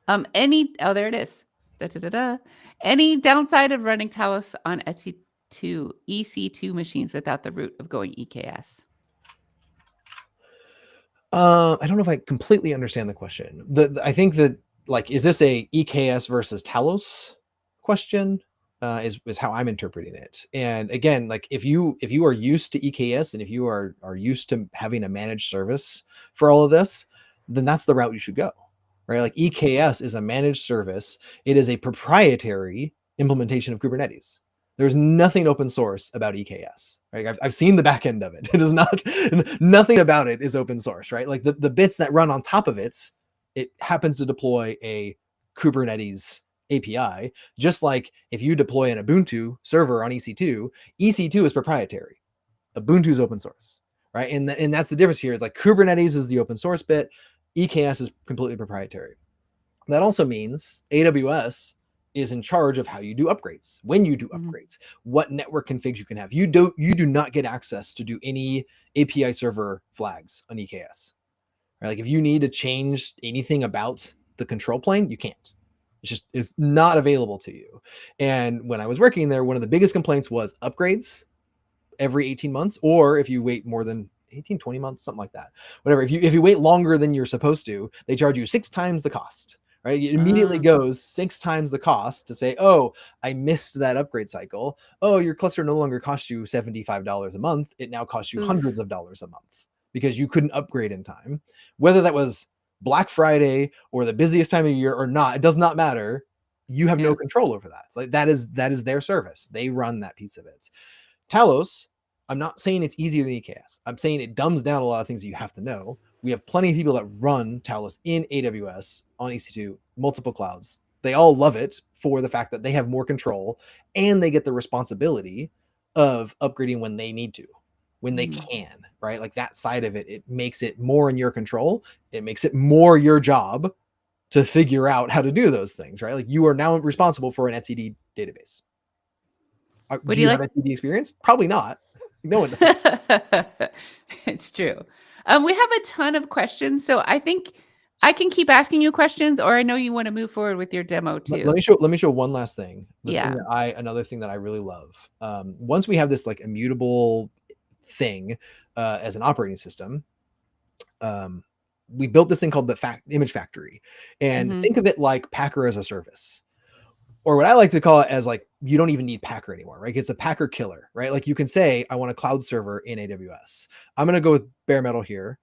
There it is. Da, da, da, da. Any downside of running Talos on EC2 machines without the root of going EKS? I don't know if I completely understand the question. I think that, like, is this a EKS versus Talos question? Is how I'm interpreting it. And again, like if you are used to EKS and if you are used to having a managed service for all of this, then that's the route you should go. Right? Like EKS is a managed service. It is a proprietary implementation of Kubernetes. There's nothing open source about EKS. Right? I've seen the back end of it. It is not, nothing about it is open source, right? Like the bits that run on top of it happens to deploy a Kubernetes API, just like if you deploy an Ubuntu server on EC2, EC2 is proprietary. Ubuntu is open source, right? And that's the difference here. It's like Kubernetes is the open source bit, EKS is completely proprietary. That also means AWS is in charge of how you do upgrades, when you do upgrades, what network configs you can have. You do not get access to do any API server flags on EKS. Right? Like if you need to change anything about the control plane, you can't. It's not available to you. And when I was working there, one of the biggest complaints was upgrades every 18 months, or if you wait more than 18, 20 months, something like that. Whatever. If you wait longer than you're supposed to, they charge you 6 times the cost. Right? It immediately goes 6 times the cost to say, oh, I missed that upgrade cycle. Oh, your cluster no longer costs you $75 a month. It now costs you hundreds of dollars a month because you couldn't upgrade in time. Whether that was Black Friday or the busiest time of year or not, it does not matter. You have no control over that. It's like that is their service. They run that piece of it. Talos, I'm not saying it's easier than EKS. I'm saying it dumbs down a lot of things that you have to know. We have plenty of people that run Talos in AWS on EC2, multiple clouds. They all love it for the fact that they have more control and they get the responsibility of upgrading when they need to, when they can, right? Like that side of it, it makes it more in your control. It makes it more your job to figure out how to do those things, right? Like you are now responsible for an etcd database. Do you have etcd experience? Probably not. No one does. It's true. We have a ton of questions, so I think I can keep asking you questions, or I know you want to move forward with your demo too. Let me show one last thing. Another thing that I really love. Once we have this like immutable thing as an operating system, we built this thing called the image factory, and think of it like Packer as a service. Or what I like to call it as like, you don't even need Packer anymore, right? It's a Packer killer, right? Like you can say, I want a cloud server in AWS. I'm going to go with bare metal here.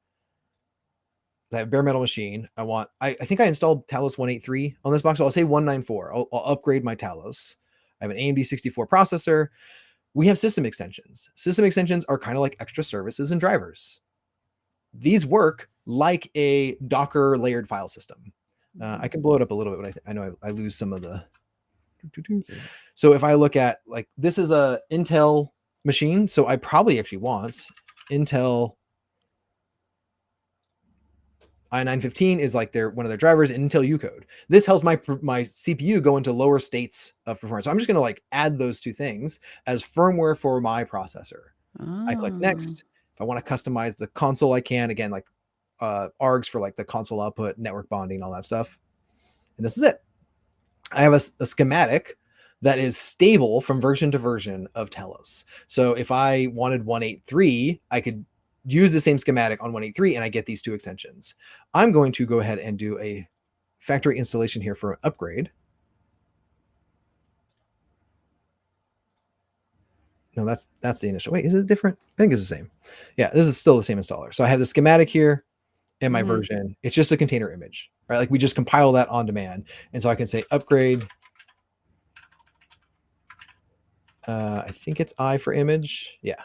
I have bare metal machine. I think I installed Talos 183 on this box. So I'll say 194. I'll upgrade my Talos. I have an AMD 64 processor. We have system extensions. System extensions are kind of like extra services and drivers. These work like a Docker layered file system. I can blow it up a little bit, but I know I lose some of the. So if I look at like, this is a Intel machine. So I probably actually want Intel i9-15 is like one of their drivers in Intel Ucode. This helps my CPU go into lower states of performance. So I'm just going to like add those two things as firmware for my processor. I click next. If I want to customize the console, I can. Again, like args for like the console output, network bonding, all that stuff. And this is it. I have a schematic that is stable from version to version of Talos. So if I wanted 183, I could use the same schematic on 183 and I get these two extensions. I'm going to go ahead and do a factory installation here for an upgrade. No, that's the initial. Wait, is it different? I think it's the same. Yeah, this is still the same installer. So I have the schematic here and my version. It's just a container image, right? Like we just compile that on demand. And so I can say upgrade. I think it's I for image. Yeah.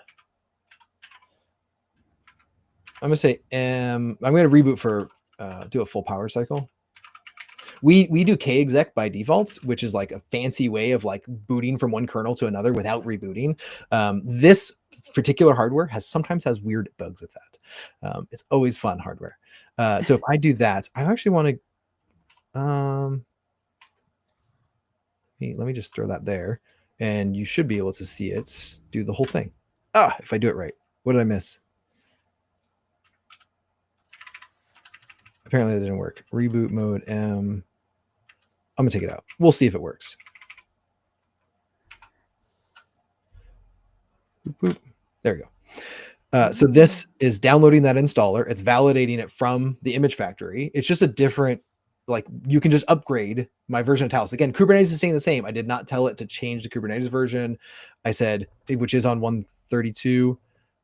I'm gonna say I'm gonna reboot for do a full power cycle. We do kexec by default, which is like a fancy way of like booting from one kernel to another without rebooting. This particular hardware sometimes has weird bugs with that. It's always fun hardware. So if I do that, I actually want to let me just throw that there, and you should be able to see it do the whole thing. If I do it right. What did I miss? Apparently that didn't work. Reboot mode M. I'm gonna take it out. We'll see if it works. Boop. There we go. So this is downloading that installer. It's validating it from the image factory. It's just a different, like you can just upgrade my version of Talos. Again, Kubernetes is staying the same. I did not tell it to change the Kubernetes version. I said, which is on 132.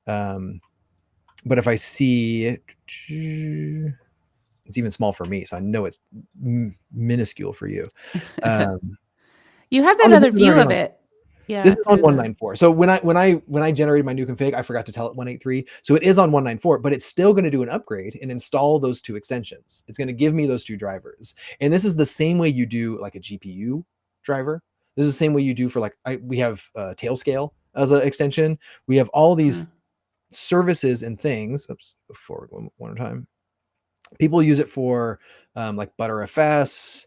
But if I see it, it's even small for me, so I know it's minuscule for you. You have that other view of it. Yeah. This is on 194. So when I generated my new config, I forgot to tell it 183. So it is on 194, but it's still going to do an upgrade and install those two extensions. It's going to give me those two drivers. And this is the same way you do like a GPU driver. This is the same way you do for like, we have Tailscale as an extension. We have all these services and things. Oops, go forward one more time. People use it for like Btrfs.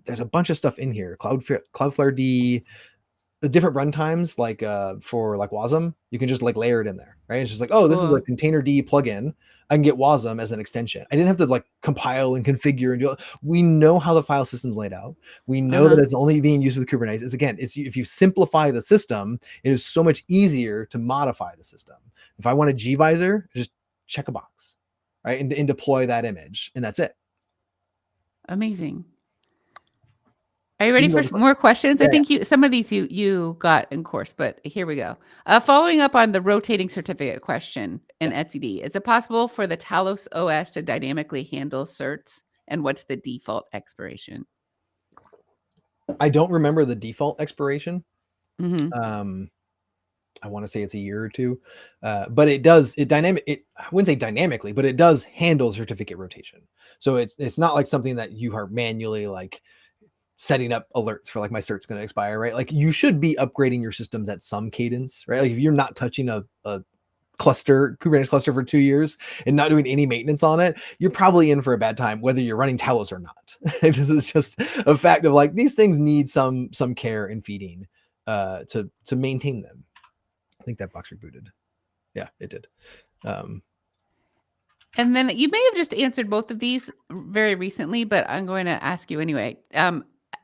There's a bunch of stuff in here. Cloudflare D, the different runtimes, like for like Wasm, you can just like layer it in there, right? It's just like, oh, this is a container D plugin. I can get Wasm as an extension. I didn't have to like compile and configure and do it. We know how the file system's laid out. We know that it's only being used with Kubernetes. It's again, it's if you simplify the system, it is so much easier to modify the system. If I want a gvisor, just check a box, right? And deploy that image, and that's it. Amazing. Are you ready for more questions? Yeah. I think some of these you got in course, but here we go. Following up on the rotating certificate question in etcd, is it possible for the Talos OS to dynamically handle certs? And what's the default expiration? I don't remember the default expiration. I want to say it's a year or two, but it does. I wouldn't say dynamically, but it does handle certificate rotation. So it's not like something that you are manually like setting up alerts for like my cert's going to expire, right? Like you should be upgrading your systems at some cadence, right? Like if you're not touching a Kubernetes cluster for 2 years and not doing any maintenance on it, you're probably in for a bad time, whether you're running Talos or not. This is just a fact of like, these things need some care and feeding to maintain them. I think that box rebooted. Yeah, it did. And then you may have just answered both of these very recently, but I'm going to ask you anyway.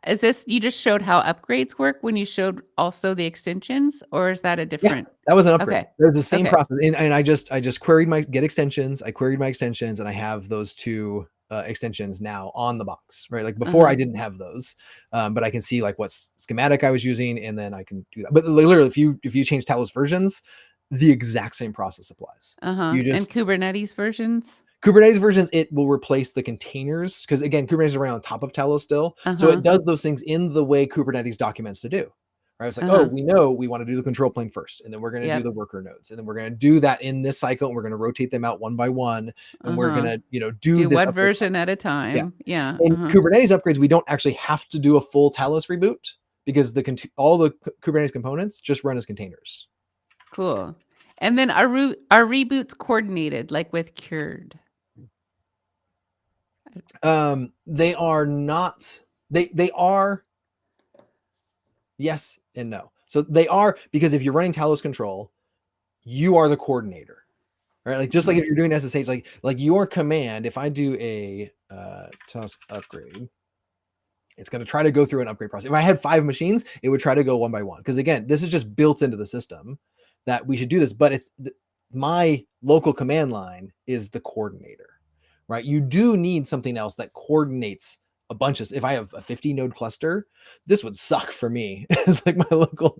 Is this, you just showed how upgrades work when you showed also the extensions, or is that a different? Yeah, that was an upgrade. Okay. It was the same process. And I just queried my get extensions. I queried my extensions, and I have those two extensions now on the box, right? Like before I didn't have those, but I can see like what schematic I was using, and then I can do that. But literally, if you change Talos versions, the exact same process applies. You just, and Kubernetes versions? Kubernetes versions, it will replace the containers, because again, Kubernetes is running on top of Talos still. So it does those things in the way Kubernetes documents to do. Right? It's like, oh, we know we want to do the control plane first, and then we're going to do the worker nodes, and then we're going to do that in this cycle, and we're going to rotate them out one by one, and we're going to do this one version at a time. Yeah. In Kubernetes upgrades, we don't actually have to do a full Talos reboot, because all the Kubernetes components just run as containers. Cool. And then are reboots coordinated, like with Cured? They are not. They are. Yes and no. So they are, because if you're running Talos control, you are the coordinator, right? Like just like if you're doing SSH, like your command, if I do a Talos upgrade, it's going to try to go through an upgrade process. If I had 5 machines, it would try to go one by one, because again, this is just built into the system that we should do this, but it's my local command line is the coordinator, right? You do need something else that coordinates a bunch of. If I have a 50 node cluster, this would suck for me. It's like my local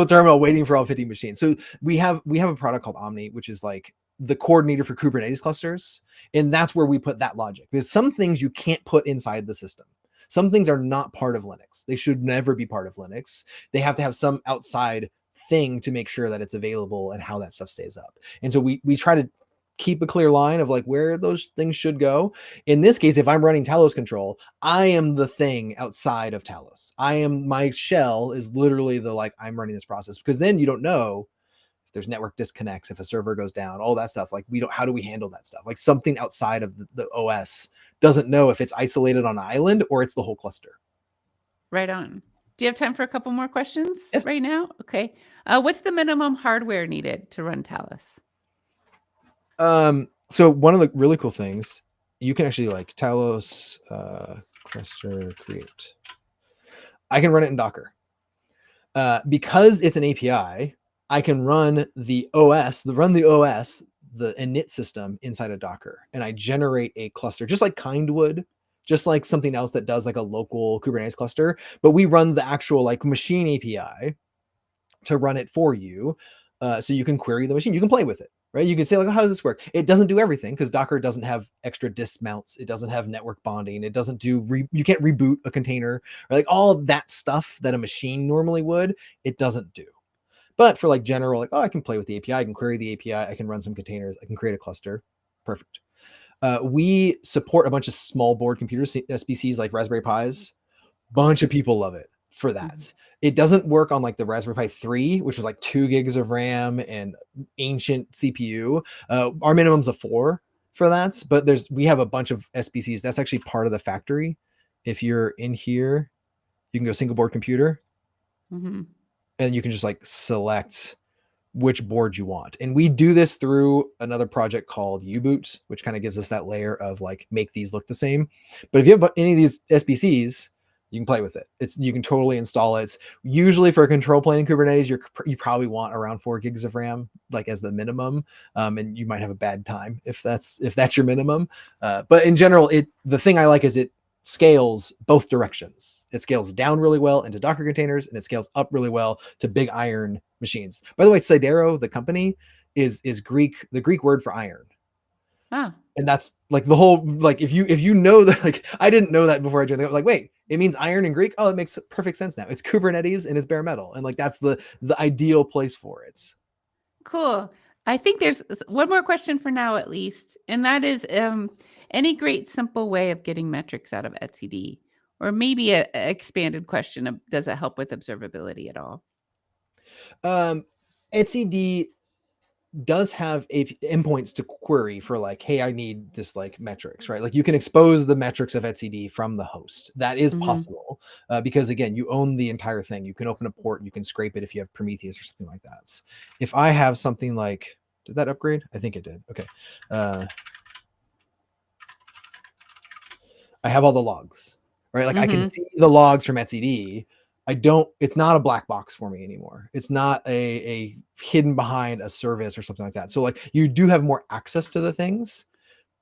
terminal waiting for all 50 machines. So we have a product called Omni, which is like the coordinator for Kubernetes clusters, and that's where we put that logic, because some things you can't put inside the system. Some things are not part of Linux. They should never be part of Linux. They have to have some outside thing to make sure that it's available and how that stuff stays up. And so we try to keep a clear line of like where those things should go. In this case, if I'm running Talos control, I am the thing outside of Talos. My shell is literally the, like, I'm running this process, because then you don't know if there's network disconnects, if a server goes down, all that stuff. Like how do we handle that stuff? Like something outside of the OS doesn't know if it's isolated on an island or it's the whole cluster. Right on. Do you have time for a couple more questions right now? Okay. What's the minimum hardware needed to run Talos? So one of the really cool things, you can actually like Talos cluster create. I can run it in Docker. Because it's an API, I can run the OS, the init system inside of Docker, and I generate a cluster just like Kind would, just like something else that does like a local Kubernetes cluster. But we run the actual like machine API to run it for you, so you can query the machine. You can play with it, right? You can say like, oh, how does this work? It doesn't do everything because Docker doesn't have extra disk mounts. It doesn't have network bonding. It doesn't do you can't reboot a container, or like all that stuff that a machine normally would. It doesn't do. But for like general, like, oh, I can play with the API. I can query the API. I can run some containers. I can create a cluster. Perfect. We support a bunch of small board computers, SBCs like Raspberry Pis. Bunch of people love it for that. Mhm. It doesn't work on like the Raspberry Pi 3, which was like 2 gigs of RAM and ancient CPU. Our minimum's a 4 for that, but we have a bunch of SBCs. That's actually part of the factory. If you're in here, you can go single board computer, Mhm. and you can just like select which board you want. And we do this through another project called U-Boot, which kind of gives us that layer of like make these look the same. But if you have any of these SBCs, you can play with it. You can totally install it. It's usually for a control plane in Kubernetes, you probably want around 4 gigs of RAM, like as the minimum. And you might have a bad time if that's your minimum. But in general, the thing I like is it scales both directions. It scales down really well into Docker containers, and it scales up really well to big iron machines. By the way, Sidero, the company, is Greek, the Greek word for iron. Ah. And that's like the whole, like, if you know that, like, I didn't know that before I joined. I was like, wait, it means iron in Greek. Oh, it makes perfect sense now. It's Kubernetes and it's bare metal, and like that's the ideal place for it. Cool. I think there's one more question for now, at least, and that is any great simple way of getting metrics out of etcd, or maybe a expanded question of does it help with observability at all? etcd does have endpoints to query for like, hey, I need this like metrics, right? Like you can expose the metrics of etcd from the host. That is possible, because again, you own the entire thing. You can open a port, you can scrape it if you have Prometheus or something like that. If I have something like, did that upgrade? I think it did. Okay. I have all the logs, right? Like I can see the logs from etcd. It's not a black box for me anymore. It's not a hidden behind a service or something like that. So like you do have more access to the things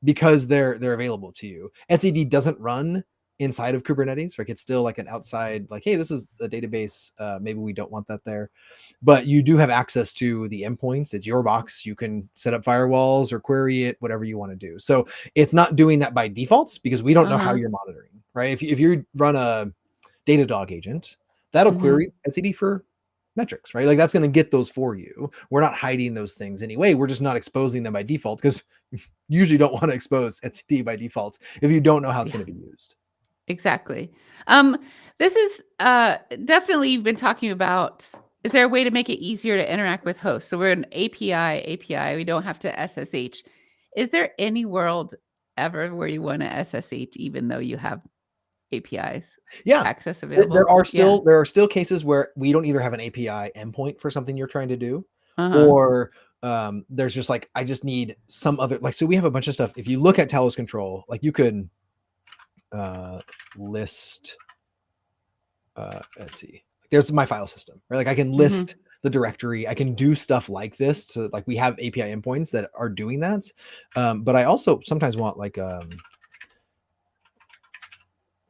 because they're available to you. etcd doesn't run inside of Kubernetes. Like it's still like an outside, like, hey, this is a database. Maybe we don't want that there, but you do have access to the endpoints. It's your box. You can set up firewalls or query it, whatever you want to do. So it's not doing that by default because we don't know how you're monitoring, right? If you run a Datadog agent, that'll query etcd for metrics, right? Like that's going to get those for you. We're not hiding those things anyway. We're just not exposing them by default because you usually don't want to expose etcd by default if you don't know how it's going to be used. Exactly. This is definitely you've been talking about. Is there a way to make it easier to interact with hosts? So we're an API. We don't have to SSH. Is there any world ever where you want to SSH even though you have APIs access available? There are still cases where we don't either have an API endpoint for something you're trying to do, or there's just like, I just need some other, like, so we have a bunch of stuff. If you look at Talos control, like you could list, let's see, there's my file system, right? Like I can list the directory. I can do stuff like this to, like, we have API endpoints that are doing that. But I also sometimes want like,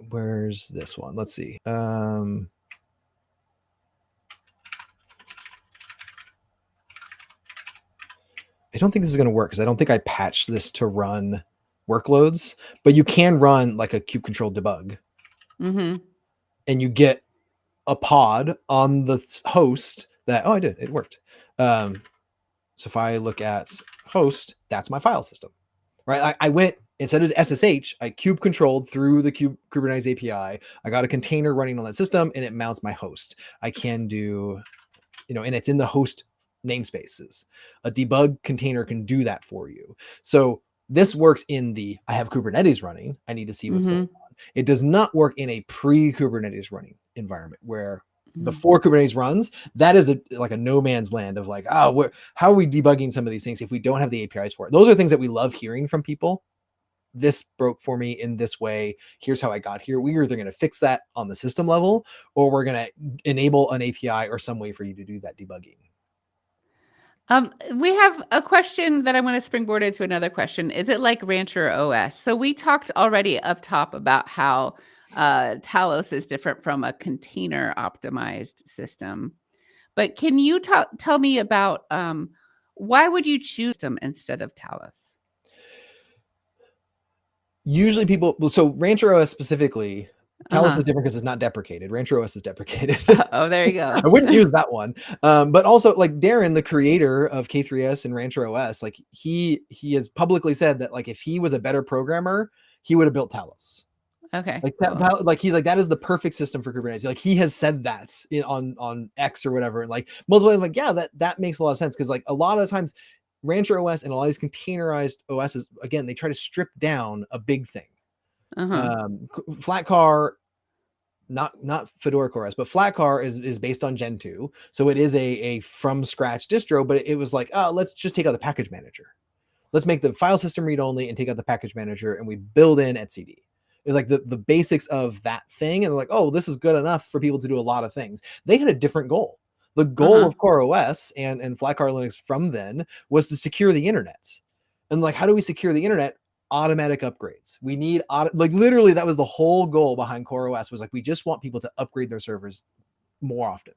where's this one? Let's see. I don't think this is going to work because I don't think I patched this to run workloads, but you can run like a kube control debug, and you get a pod on the host that, oh, I did, it worked. So if I look at host, that's my file system, right? I went, instead of SSH, I kube controlled through the Kubernetes API. I got a container running on that system and it mounts my host. I can do, and it's in the host namespaces. A debug container can do that for you. So this works in I have Kubernetes running. I need to see what's going on. It does not work in a pre-Kubernetes running environment where before Kubernetes runs, that is like a no man's land of like, how are we debugging some of these things if we don't have the APIs for it? Those are things that we love hearing from people. this broke for me in this way. Here's how I got here. We're either going to fix that on the system level, or we're going to enable an API or some way for you to do that debugging. We have a question that I want to springboard into another question. Is it like Rancher OS? So we talked already up top about how Talos is different from a container optimized system. But can you tell me about why would you choose them instead of Talos? Usually people, so Rancher OS specifically, Talos is Uh-huh. different because it's not deprecated. Rancher OS is deprecated. Oh, there you go. I wouldn't use that one. But also, like Darren, the creator of K3S and Rancher OS, like he has publicly said that like if he was a better programmer, he would have built Talos. Okay, Like cool. like he's like, that is the perfect system for Kubernetes. Like he has said that on X or whatever. And like multiple ways, like, yeah, that makes a lot of sense. Cause like a lot of times Rancher OS and a lot of these containerized OSs, again, they try to strip down a big thing. Uh-huh. Flatcar, not Fedora CoreOS, but Flatcar is based on Gen 2. So it is a from scratch distro, but it was like, oh, let's just take out the package manager. Let's make the file system read only and take out the package manager, and we build in etcd. It's like the basics of that thing. And they're like, oh, this is good enough for people to do a lot of things. They had a different goal. The goal of CoreOS and Flatcar Linux from then was to secure the internet. And like, how do we secure the internet? Automatic upgrades. We need like literally that was the whole goal behind CoreOS, was like, we just want people to upgrade their servers more often,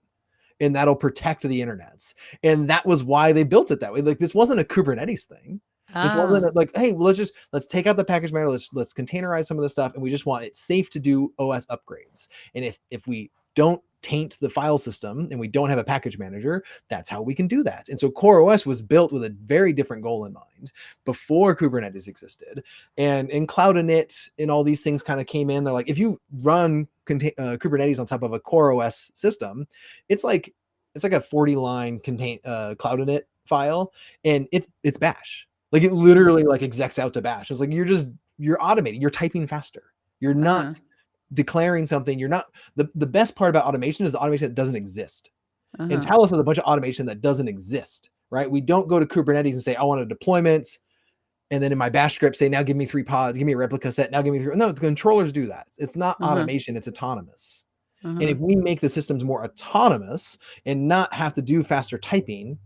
and that'll protect the internets. And that was why they built it that way. Like this wasn't a Kubernetes thing. This wasn't like, hey, well, let's take out the package manager, let's containerize some of the stuff, and we just want it safe to do OS upgrades. And if we don't taint the file system and we don't have a package manager, that's how we can do that. And so CoreOS was built with a very different goal in mind before Kubernetes existed. And Cloud Init and all these things kind of came in. They're like, if you run Kubernetes on top of a CoreOS system, it's like a 40-line Cloud Init file, and it's bash. Like it literally like execs out to bash. It's like you're automating, you're typing faster. You're not declaring something. You're not, the best part about automation is the automation that doesn't exist. And Talos has a bunch of automation that doesn't exist, right? We don't go to Kubernetes and say, I want a deployment, and then in my bash script say, now give me 3 pods, give me a replica set, now give me 3. No, the controllers do that. It's not automation, it's autonomous. And if we make the systems more autonomous and not have to do faster typing,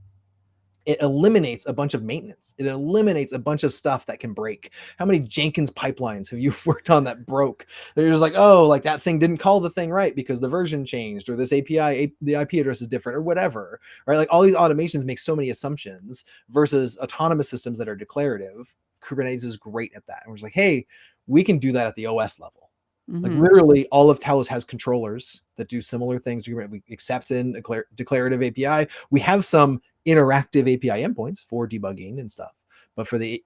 it eliminates a bunch of maintenance. It eliminates a bunch of stuff that can break. How many Jenkins pipelines have you worked on that broke? They're just like, oh, like that thing didn't call the thing right because the version changed, or this API, the IP address is different, or whatever, right? Like all these automations make so many assumptions versus autonomous systems that are declarative. Kubernetes is great at that. And we're just like, hey, we can do that at the OS level. Like literally all of Talos has controllers that do similar things to Kubernetes. We accept in a declarative API. We have some interactive API endpoints for debugging and stuff, but for the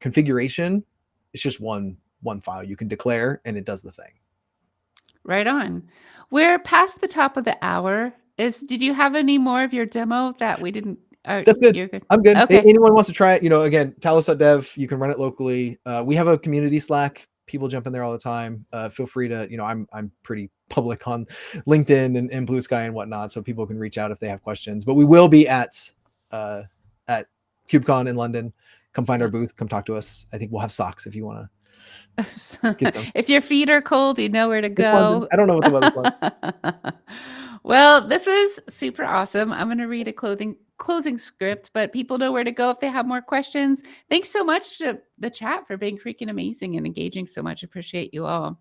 configuration, it's just one file you can declare and it does the thing. Right on. We're past the top of the hour. Did you have any more of your demo that we didn't? That's good. You're good. I'm good. Okay. Anyone wants to try it, again, talos.dev, you can run it locally. We have a community Slack. People jump in there all the time. Feel free to, I'm pretty public on LinkedIn and Blue Sky and whatnot, so people can reach out if they have questions. But we will be at KubeCon in London. Come find our booth. Come talk to us. I think we'll have socks if you want to. If your feet are cold, you know where to go. I don't know what the weather's like. Well, this was super awesome. I'm going to read a closing script, but people know where to go if they have more questions. Thanks so much to the chat for being freaking amazing and engaging so much. Appreciate you all.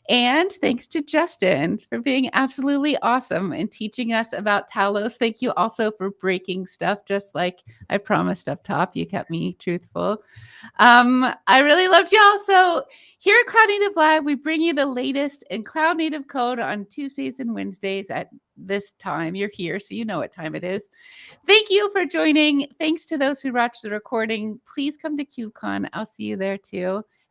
And thanks to Justin for being absolutely awesome and teaching us about Talos. Thank you also for breaking stuff, just like I promised up top. You kept me truthful. I really loved y'all. So here at Cloud Native Live, we bring you the latest in Cloud Native code on Tuesdays and Wednesdays at this time. You're here, so you know what time it is. Thank you for joining. Thanks to those who watched the recording. Please come to KubeCon. I'll see you there too.